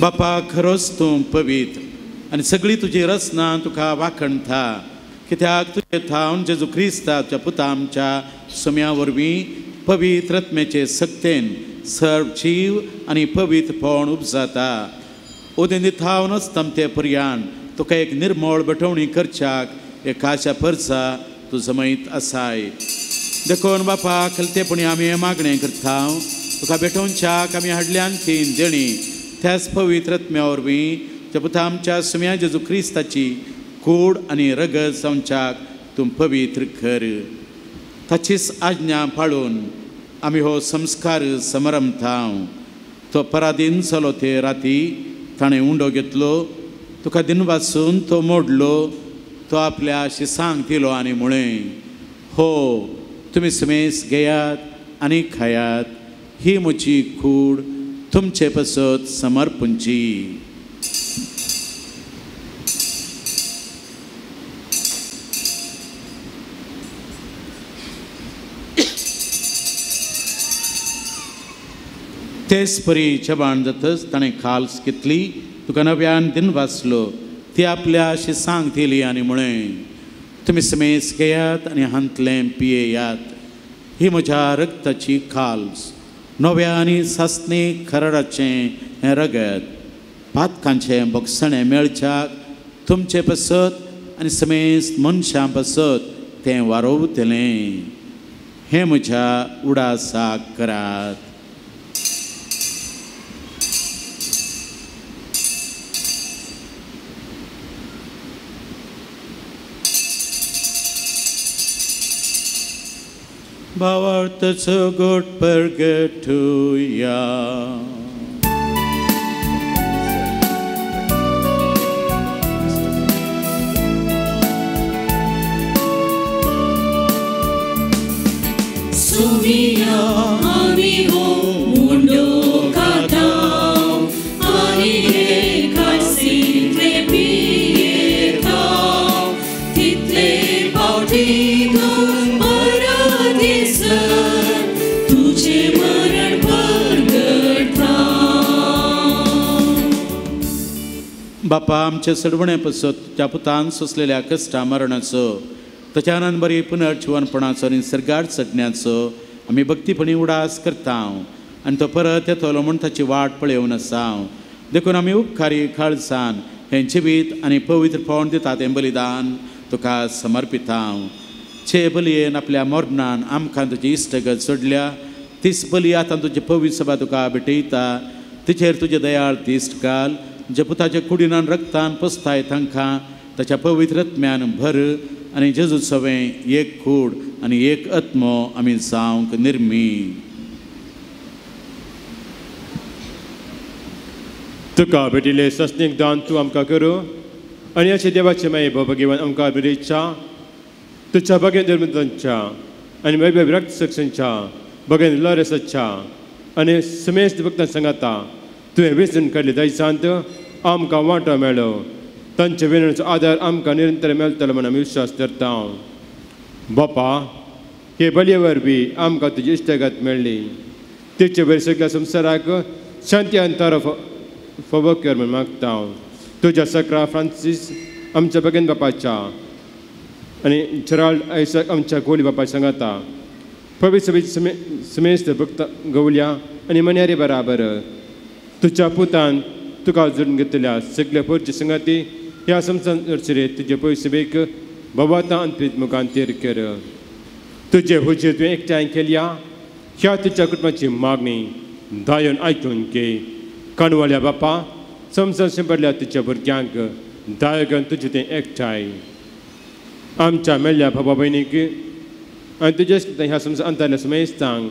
बापा खरोच तूं पवित्र आनी सगळी तुजी रचना तुका वाखणता. कित्याक तुजे थावन जेजू क्रिस्ताच्या पुता आमच्या सुम्या वरवीं पवित्र आत्म्याचे सक्तेन सर्व जीव आनी पवित्रपण उपजाता. उदेंदी थावनच तमते पर्यान तुका एक निर्मळ बटवणी करच्याक एक आशा परसा तूं जमयत आसाय. देखून बापा खलतेपणी आमी हें मागणें करता तुका भेटोवच्याक आमी हाडल्यान तीन देणी त्याच पवित्र आत्म्या वरवीं जे पुता आमच्या सुम्या जेजू क्रिस्ताची कूड आनी रगत समच्याक तूं पवित्र कर. ताचीच आज्ञा पाळून आमी हो संस्कार समरमतांव. तो पराधीन जालो ते राती ताणें उंडो घेतलो. तुका दिनवासून तो मोडलो. तो आपल्या शिसांक दिलो आनी म्हळें हो तुमी समेस घेयात आनी खायात. ही म्हजी कूड तुमचे पसत समर्पणची. तेच परी चबाण जातच ताणें खाल्स घेतली तुका नव्यान दिन वाचलो ती आपल्याशी सांगतली आनी म्हळें तुमी समेस घेयात आनी हांतलें पियेयात ही म्हज्या रक्ताची खाल्स नव्या आनी सासणी खरडाचें हें रगत पातकांचें भोगसणें मेळच्याक तुमचे पसत आनी समेस मनशां पसत तें वारोवतलें हें म्हज्या उडासाक करात. भावार्थाचो गोड परगटुया. Sumia ami ho mundo katao ani he kasitle pietao title pauti do paradisa tuje maran परगटा. बापा आमचे सडवणे पसत त्या पुतान सोसलेल्या कश्टा मरणाचो त्याच्यानंतर बरी पुनर्जीवनपणाचो आनी सरगार चडण्याचो आमी भक्तीपणी उडास करता आनी तो परत येतलो म्हूण ताची वाट पळयोवन आसा. देखून आमी उपकारी खाळसान हें जिवीत आनी पवित्रपण दिता तें बलिदान तुका समर्पिता. चे बलयेन आपल्या मरणान आमकां तुजी इश्टगत सोडल्या तीच बली आतां तुजी पवित्र सभा तुका भेटयता. तिचेर तुजे दयाळ तिश्ट घाल जे पुताच्या कुडिनान रक्तान पसताय तांकां ताच्या पवित्रत्म्यान भर आनी जेजू सवें एक कूड आनी एक आत्मो आमी जावंक निर्मी. तुका भेटिल्ले सस्नीक दान तूं आमकां करूं आनी अशें देवाचे माये भोवगिवन आमकां बरेच्या तुझ्या बगेन निर्मतांच्या आनी वैभव रक्त सक्तीच्या बगेन लरसाच्या आनी समेस्त भक्तां सांगाता तुवें वेचून काडले दयसांत आमकां वांटो मेळ्ळो तांचे विनवणेचो आदार आमकां निरंतर मेळटलो म्हूण आमी विश्वास करता. बापा हे बलये वरवीं आमकां तुजी इश्टगत मेळ्ळी तिचे वयर सगळ्या संवसाराक शांती आनी तारो फोव कर म्हूण मागता. तुज्या सकरा फ्रांसीस आमच्या बगेन बापाच्या आनी चराल्ड आयसाक आमच्या कोली बापा सांगाता पवित्र समेस्त भक्त गवल्या आनी मन्यारी बराबर तुज्या पुतान तुका जोडून घेतल्या सगळ्या पोरची संगाती ह्या संवसाराचेर तुजे पयसबेक भवाता आनी प्रीत मुखान तेर कर. तुजे हुजेर तुवें एकठांय केल्या ह्या तुज्या कुटुंबाची मागणी दायोन आयकून घे. काणवाल्या बापा संवसार शिंपडल्या तुज्या भुरग्यांक दाय घेवन तुजें तें एकठांय आमच्या मेल्ल्या भावा भयणीक आनी तुजेच ह्या संवसार अंतरल्या समेस्तांक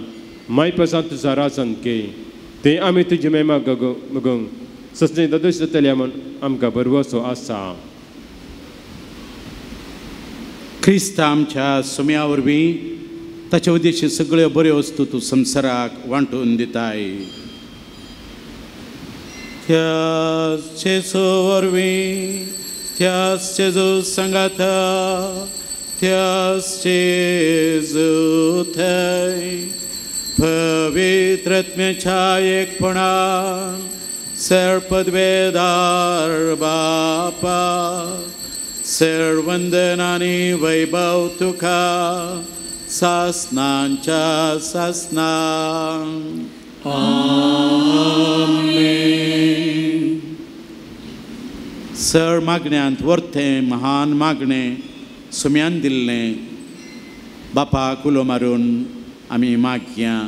माय पासान तुजो रासन घे. ते आमी तुजी महिमा मगूंक सस्ने दोश जातल्या म्हूण आमकां बरवसो आसा. क्रिस्त आमच्या सुम्या वरवीं ताचे उद्देशी सगळ्यो बऱ्यो वस्तू तूं संवसाराक वांटून दिताय. त्याच जेजू वरवीं त्याच जेजू सांगाता त्याच जेजू थंय पवित्रत्म्याच्या एकपणान सर्पद्वेदार बापा सर्वंदन आनी वैभव तुका सासनांच्या सासनां. आमेन. सर मागण्यांत वर्तें महान मागणें सुम्यान दिल्लें बापाक उलो मारून आमी मागया.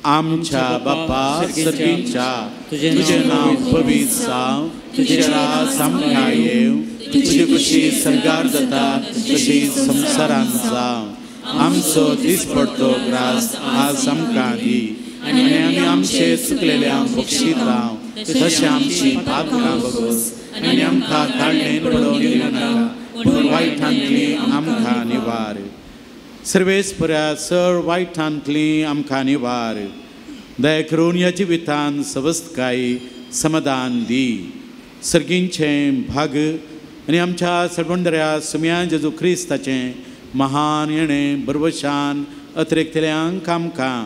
आमच्या बापा सर्गीच्या तुजें नांव पवित्र जावं तुजें राज आमकां येवं तुजी खुशी सरगार जाता तशी संवसारांत जावं. आमचो दिसपडटो ग्रास आज आमकां दी आनी आमी आमचे चुकलेल्यांक बक्षीत राव तशें आमची पातकां बगोस आनी आमकां धाडणेन पडोवन दिवं नाका पूण वायटांतली आमकां निवार. सर्वेस्पऱ्या चड वायटांतली आमकां निवार. दया करून ह्या जिवितान सवस्तकाय समाधान दी. सर्गींचें भाग आनी आमच्या सडवंडऱ्या सुम्या जेजू क्रिस्ताचें महान येणें बरवशान अतिरिक्तल्यांक आमकां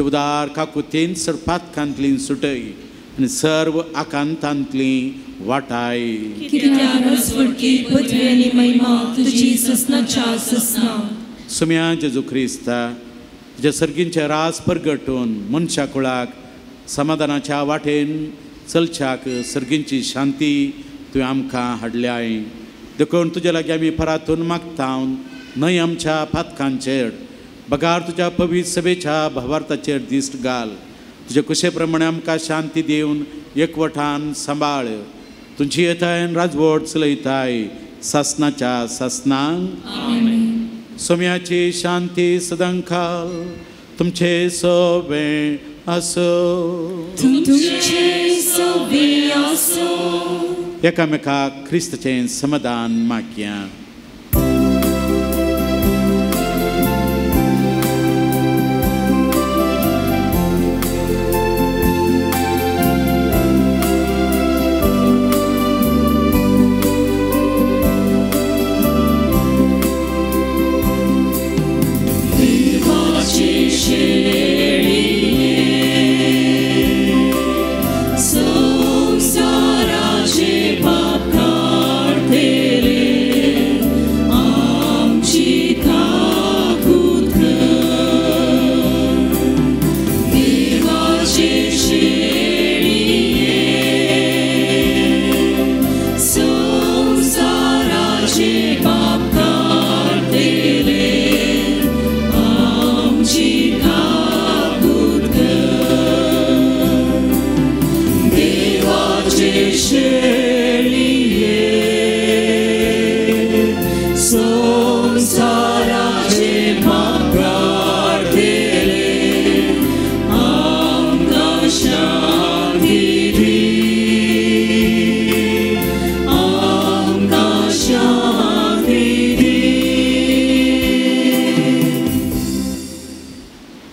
उदार काकुतीन पातकांतली सुटय आनी सर्व आकांतांतली वाटाय कित्याक राजवडकी पदवी आनी महिमा तुजी ससनाच्या ससना सुम्या जेजू क्रिस्ता तुज्या सर्गींचे रास परगटून मनशा कुळाक समाधानाच्या वाटेन चलच्याक सर्गींची शांती तुवें आमकां हाडल्याय देखून तुजे लागीं आमी परातून मागता न्हय आमच्या पातकांचेर बगार तुज्या पवित्र सभेच्या भावार्थाचेर दिश्ट घाल तुजे कुशे प्रमाणे आमकां शांती दिवन एकवटान सांबाळ तुजी येतायन राजवट चलयताय सासनाच्या सासनांक सोम्याची शांती सदांकाल तुमचे सोबे असो तुमचे सोबे असो एकामेकाक क्रिस्ताचें समाधान मागया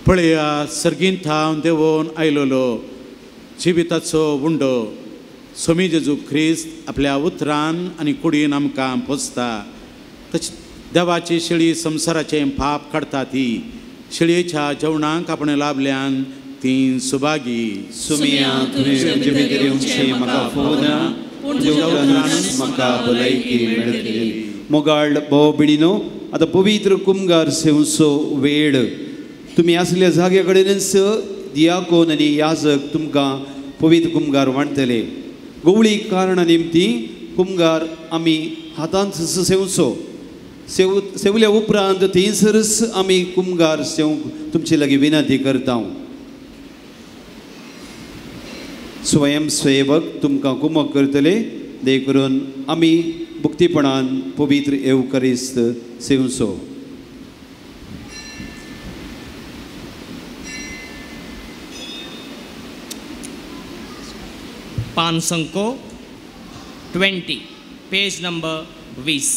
पळया सर्गीन थांव देवून आयलोलो जिविताचो उंडो सोमी जेजू ख्रिस्त आपल्या उतरान आनी कुडीन आमकां पोसता देवाची शिळी संवसाराचें पाप काडटा ती शिळयेच्या जेवणाक आपण लाभल्यान ती सुभागी सुमिया तुवें जिवीत येवचें म्हाका फोना म्हाका भलायकी मेळटली मोगाळ भाव भयणीनो आतां पवित्र कुमगार सेवचो वेळ तुमी आसल्या जाग्या कडेनच दियाकोन आनी याजक तुमकां पवित्र कुमगार वांटतले गवळी कारणा निमती कुमगार आमी हातांत सेवचो सेवल्या उपरांत थंयसरच आमी कुमगार सेवंक तुमचे लागीं विनंती करता स्वयंसेवक तुमकां कुमक करतले देख करून आमी भुक्तीपणान पवित्र एवकरिस्त सेवचो पान संको 20 पेज नंबर 20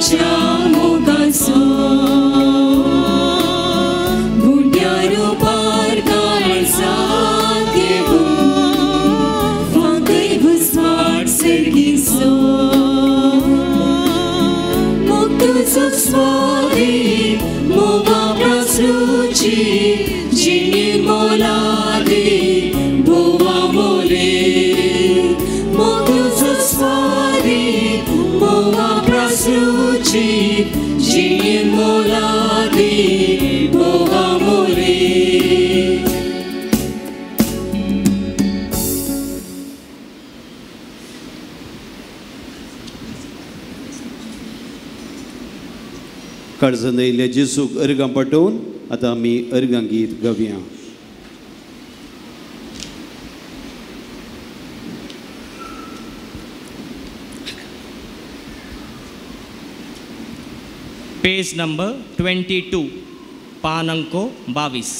तुझ्या मोगाचो गुंड्यार पार काळजात येऊन फांकय घुसवाट सर्गीचो मग तुझो स्वारी मोगा प्रसरूची जिणी मोलादी भोवा मोले मग तुझो स्वारी मोगा प्रसरूची जिणी मोलादी भोवा मोले काळजांत येयल्ल्या जेजूक अर्गां पटोवन आतां आमी अर्गां गीत गावया. पेज नंबर 22 पान अंको 22.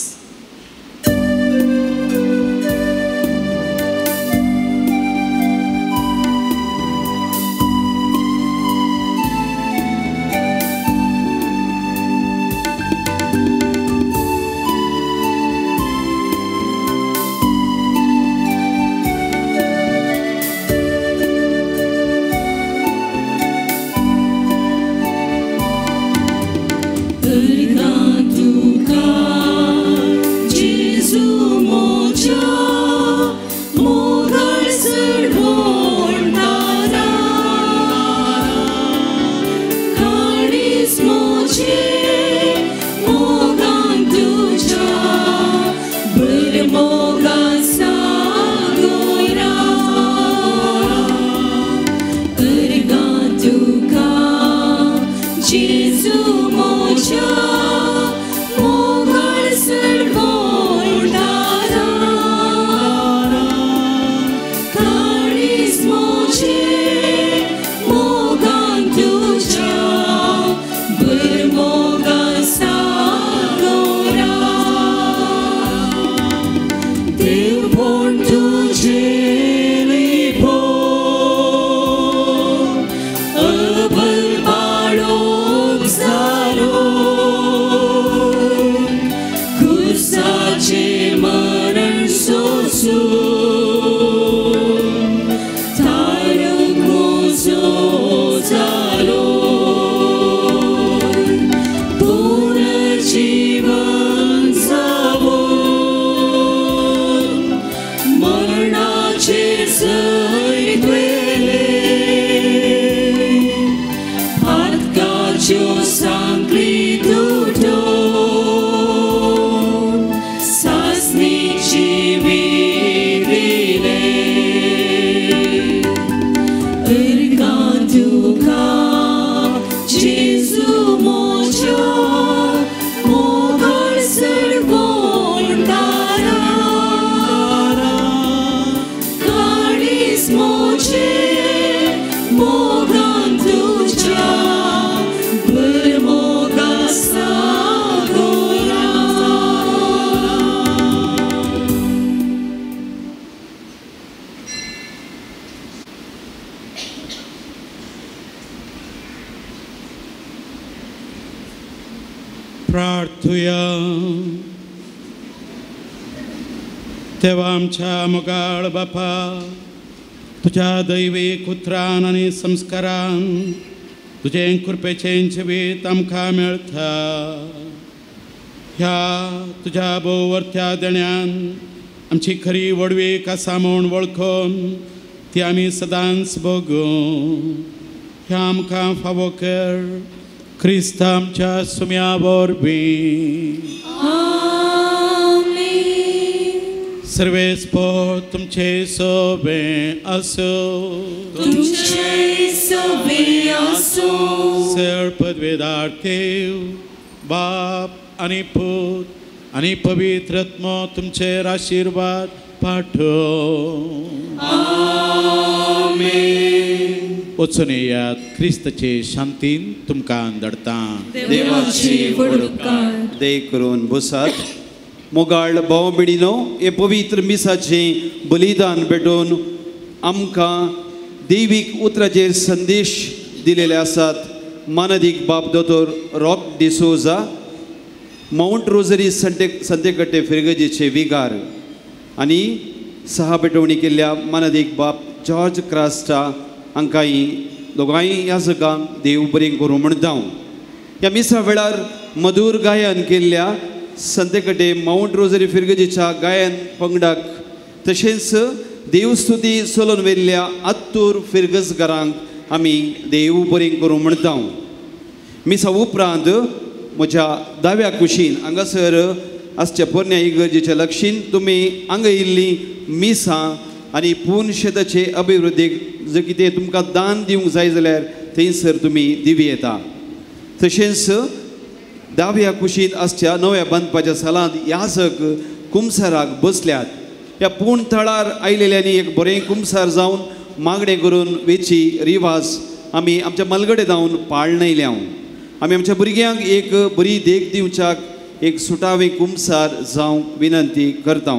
प्रार्थुया. तेव्हा आमच्या मोगाळ बापा तुझ्या दैवीक उतरान आनी संस्कारान तुझे कृपेचें जिवीत आमकां मेळटा. ह्या तुझ्या भोवरत्या देण्यान आमची खरी वडवीक आसा म्हूण वळखून ती आमी सदांच भोगू. ह्या आमकां फावो कर क्रिस्त आमच्या सुम्या वरवीं. सर्वेस्पर तुमचे सोबे असो. सर पदवेदार देव बाप आनी पूत आनी पवित्र आत्मा तुमचेर आशीर्वाद पाठो. वचून येयात क्रिस्ताचे शांतीन तुमकां धाडटा. देवाची वडणूक दय करून बसात. मोगाळ भाव भयणीनो, हे पवित्र मिसाचें बलिदान भेटोवन आमकां दैवीक उतराचेर संदेश दिलेले आसात. मानदीक बाब दोतोर रॉक डिसोजा, माउंट रोजरी संतेकट्टे फिरगजीचे विगार आनी सहा पेटवणी केल्ल्या मानदीक बाब जॉर्ज क्रास्टा हांकांय दोगांय याजकांक देव बरें करूं म्हणटां. ह्या मिसा वेळार मधुर गायन केल्ल्या संतेकटे माउंट रोजरी फिरगजीच्या गायन पंगडाक तशेंच देवस्तुती चलोवन वेल्ल्या आत्तूर फिरगजकारांक आमी देव बरें करूं म्हणटां. मिसा उपरांत म्हज्या दाव्या कुशीन हांगासर आसच्या पोरण्या इगर्जेच्या लक्षीन तुमी हांगा येयल्लीं मिसां आनी पुनशेताचे अभिवृद्धीक जर कितें तुमकां दान दिवंक जाय जाल्यार थंयसर तुमी दिवी येता. तशेंच दाव्या कुशीन आसच्या नव्या बांदपाच्या सालांत याजक कुमसाराक बसल्यात. ह्या पूण थळार आयलेल्यांनी एक बरें कुमसार जावन मागणें करून वेची रिवाज आमी आमच्या मलगडे जावन पाळणयल्या. आमी आमच्या भुरग्यांक एक बरी देख दिवच्याक एक सुटावें कुमसार जावंक विनंती करता.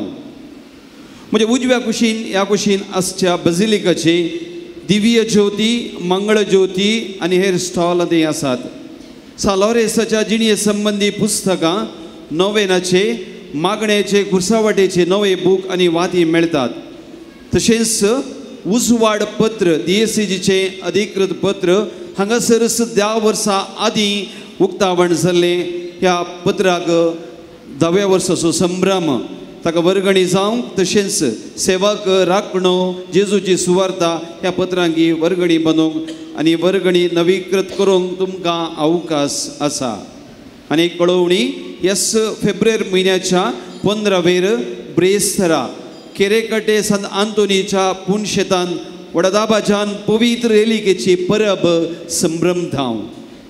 म्हणजे उजव्या कुशीन ह्या कुशीन आसच्या बजिलिकाचे दिव्य ज्योती, मंगळ ज्योती आनी हेर स्टॉल ते आसात. सालोरेसाच्या जिणे संबंधी पुस्तकां, नोवेनाचे, मागणेचे, कुर्सावटेचे नवे बूक आनी वाती मेळटात. तशेंच उजवाड पत्र DSCGचे अधिकृत पत्र हांगासर 10 वर्सां आदीं उक्तावण जाल्लें. ह्या पत्राक 10व्या वर्साचो संभ्रम ताका वर्गणी जावंक तशेंच सेवक राखणो जेजूची सुवार्ता ह्या पत्रांकी वर्गणी बांदूंक आनी वर्गणी नवीकृत करूंक तुमकां अवकाश आसा. आनी एक कळवणी, ह्याच फेब्रुवारी म्हयन्याच्या 15वेर ब्रेस्तरा केरेकटे संत आंतोनीच्या पुनशेतान वडदाबाजान पवित्र रेलिकेची परब संभ्रमधांव.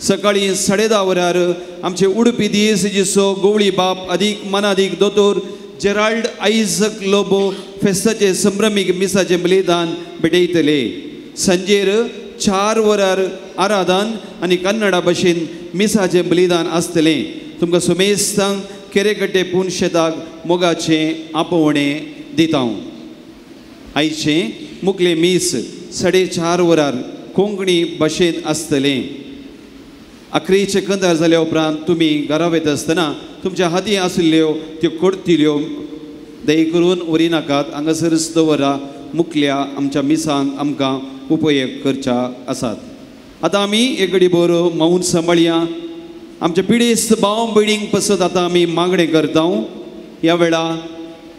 सकाळीं 10:30 वरार आमचे उडपी DSCGचो गवळी बाप अदीक मनादीक दोतोर जेराल्ड आयझक लोबो फेस्ताचे संभ्रमीक मिसाचे बलिदान भेटयतले. सांजेर 4 वरार आराधन आनी कन्नडा भाशेन मिसाचे बलिदान आसतलें. तुमकां सुमेस्तांक केरेकटे पुनशेताक मोगाचें आपोवणें दिता. आयचें मुखलें मीस 4:30 वरार कोंकणी भाशेंत आसतलें. अकरेचे कंदार जाल्या उपरांत तुमी घरा वयता आसतना तुमच्या हातीं आशिल्ल्यो त्यो करतिल्यो दय करून व्हरी नाकात. हांगासरच दवरा. मुखल्या आमच्या मिसांक आमकां उपयोग करच्या आसात. आतां आमी एक घडी भर मौन सांबाळया. आमच्या पिडेस्त भाव भयणींक पसत आतां आमी मागणें करता. ह्या वेळा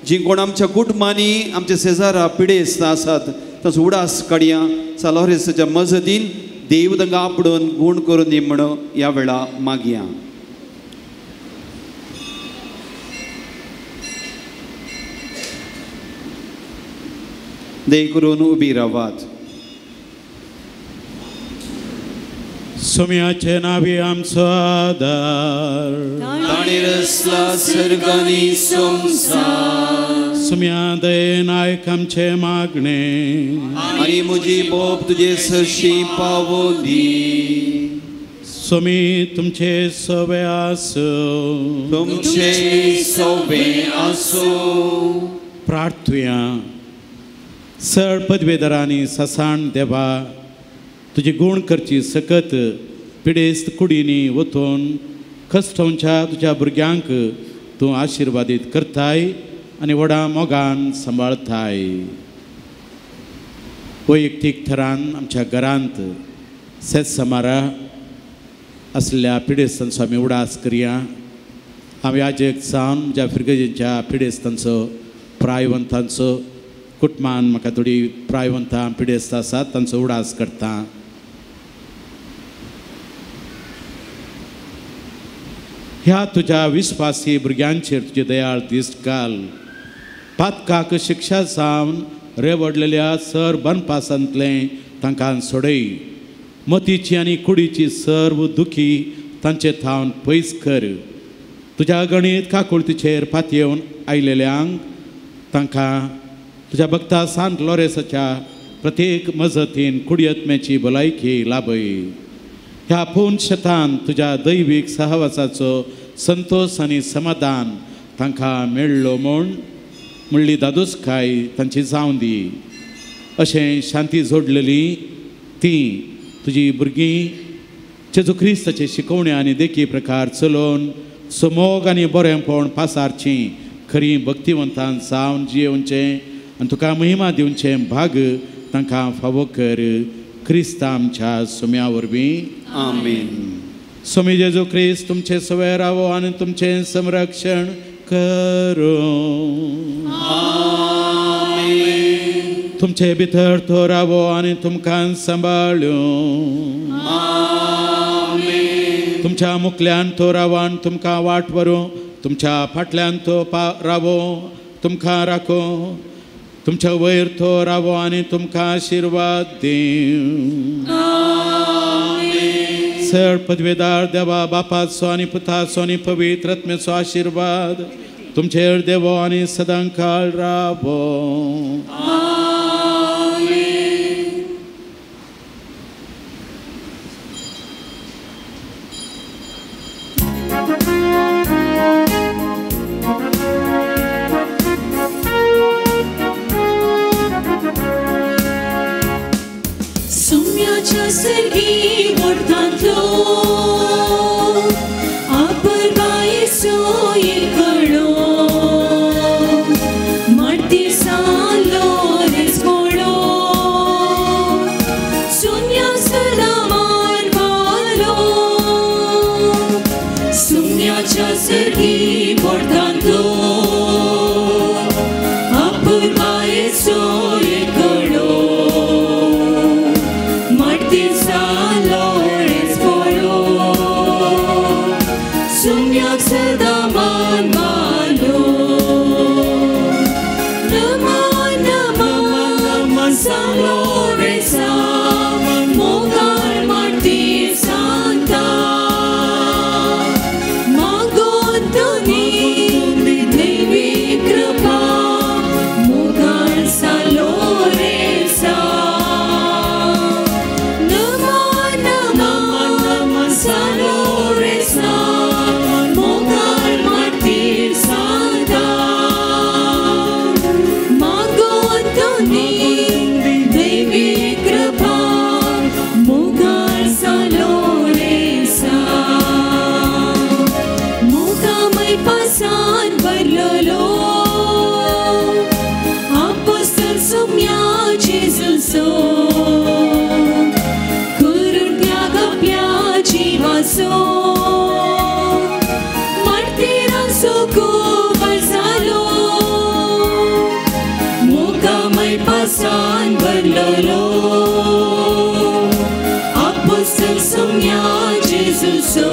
जी कोण आमच्या कुटुंबांनी आमच्या शेजारा पिडेस्त आसात ताचो उडास काडया. सालोरेसाच्या मजतीन देव तांकां आपणून गूण करून दी म्हणून ह्या वेळा मागया. दय करून उबी रावात. सोम्याचे नावे आमचो आदार, ताणे रचला सर्गांनी संसार. सोम्या दयेन आयक आमचे मागणे आनी म्हजी बोब तुजे सरशी पावोदी. सोमी तुमचे सवे आसूं, तुमचे सवे आसूं. प्रार्थुया. सर पदवेदारांनी ससाण देवा, तुजी गुण करची सकत पिडेस्त कुडींनी वचून कश्टांच्या तुज्या भुरग्यांक तूं आशिर्वादीत करताय आनी व्हडा मोगान सांबाळताय. वैयक्तीक थरान आमच्या घरांत सेत समारा असल्या पिडेस्तांचो आमी उडास करया. हांव याजक जावन म्हज्या फिरगजेच्या पिडेस्तांचो प्रायवंतांचो कुटुंबान म्हाका थोडी प्रायवंतां पिडेस्त आसात तांचो उडास करता. ह्या तुज्या विस्वासी भुरग्यांचेर तुजे दयाळ दिश्ट घाल. पातकाक शिक्षा जावन रेवडलेल्या सर बनपासांतलें तांकां सोडय. मतीची आनी कुडीची सर्व दुखी तांचे थावन पयस कर. तुज्या गणीत काकुळतीचेर पातयेवन आयलेल्यांक तांकां तुज्या भक्ता सांत लोरेसाच्या प्रत्येक मजतीन कुडयत्म्याची भलायकी लाभय. ह्या पूर्ण शेतान तुज्या दैवीक सहवासाचो संतोष आनी समाधान तांकां मेळ्ळो म्हूण म्हणली दादोसकाय तांची जावं दी. अशें शांती जोडलेली ती तुजी भुरगीं जेजू क्रिस्ताचे शिकवणे आनी देखी प्रकार चलोवन समोग आनी बरेंपण पासारची खरी भक्तिवंतान जावन जियोवचें आनी तुका महिमा दिवचे भाग तांकां फावो कर क्रिस्ता आमच्या सुम्या वरवीं आमेन. स्वामी जेजू क्रिस्त तुमचे सवय रावो आनी तुमचें संरक्षण करो. तुमचे भितर तो रावो आनी तुमकां सांबाळ्यो. तुमच्या मुखल्यान तो रावो आनी तुमकां वाट व्हरूं. तुमच्या फाटल्यान तो रावो तुमकां राखो. तुमच्या वयर तो रावो आनी तुमकां आशिर्वाद दिवं. सर पदवेदार देवा बापाचो आनी पुताचो आनी पवित्र आत्म्याचो आशिर्वाद तुमचेर देवो आनी सदां काळ रावो. सुम्याच्या सर्गी वरतांतलो आपर्बायेचो येकडो माटी सालो रेसकोडो सुम्या सदा मारवालो. सुम्याच्या सर्गी वरतांतलो आपर्बायेचो येकडो सदा मान मालो. नमन नमन नमन सालो रेसा मोगार माटी सांता मागोन तुनी देवी कृपा मोगार सालो रेसा. नमन नमन नमन सालो रेसा pasan berlolo apostol sumya Jesuso kurun tyaga pyachi vaso martiraso ko barzalo muka mai pasan berlolo apostol sumya Jesuso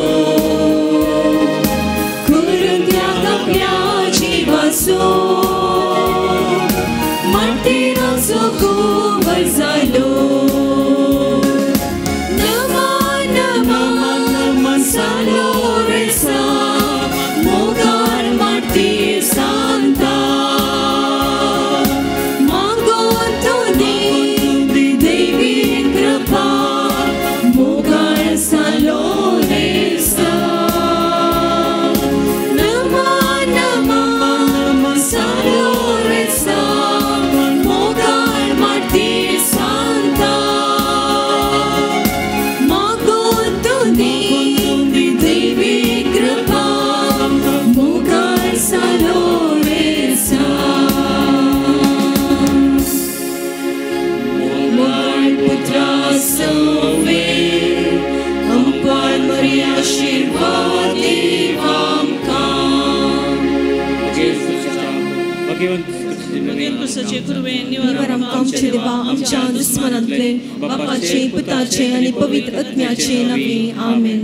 martiraso ko barzalo. Naman naman naman salo resa mogar martir santa magon tuni devi krapa mogar salo resa. आमचे देवा आमच्या दुस्मनांतले बापाचे पुताचे आणि पवित्र आत्म्याचे नावे आमेन.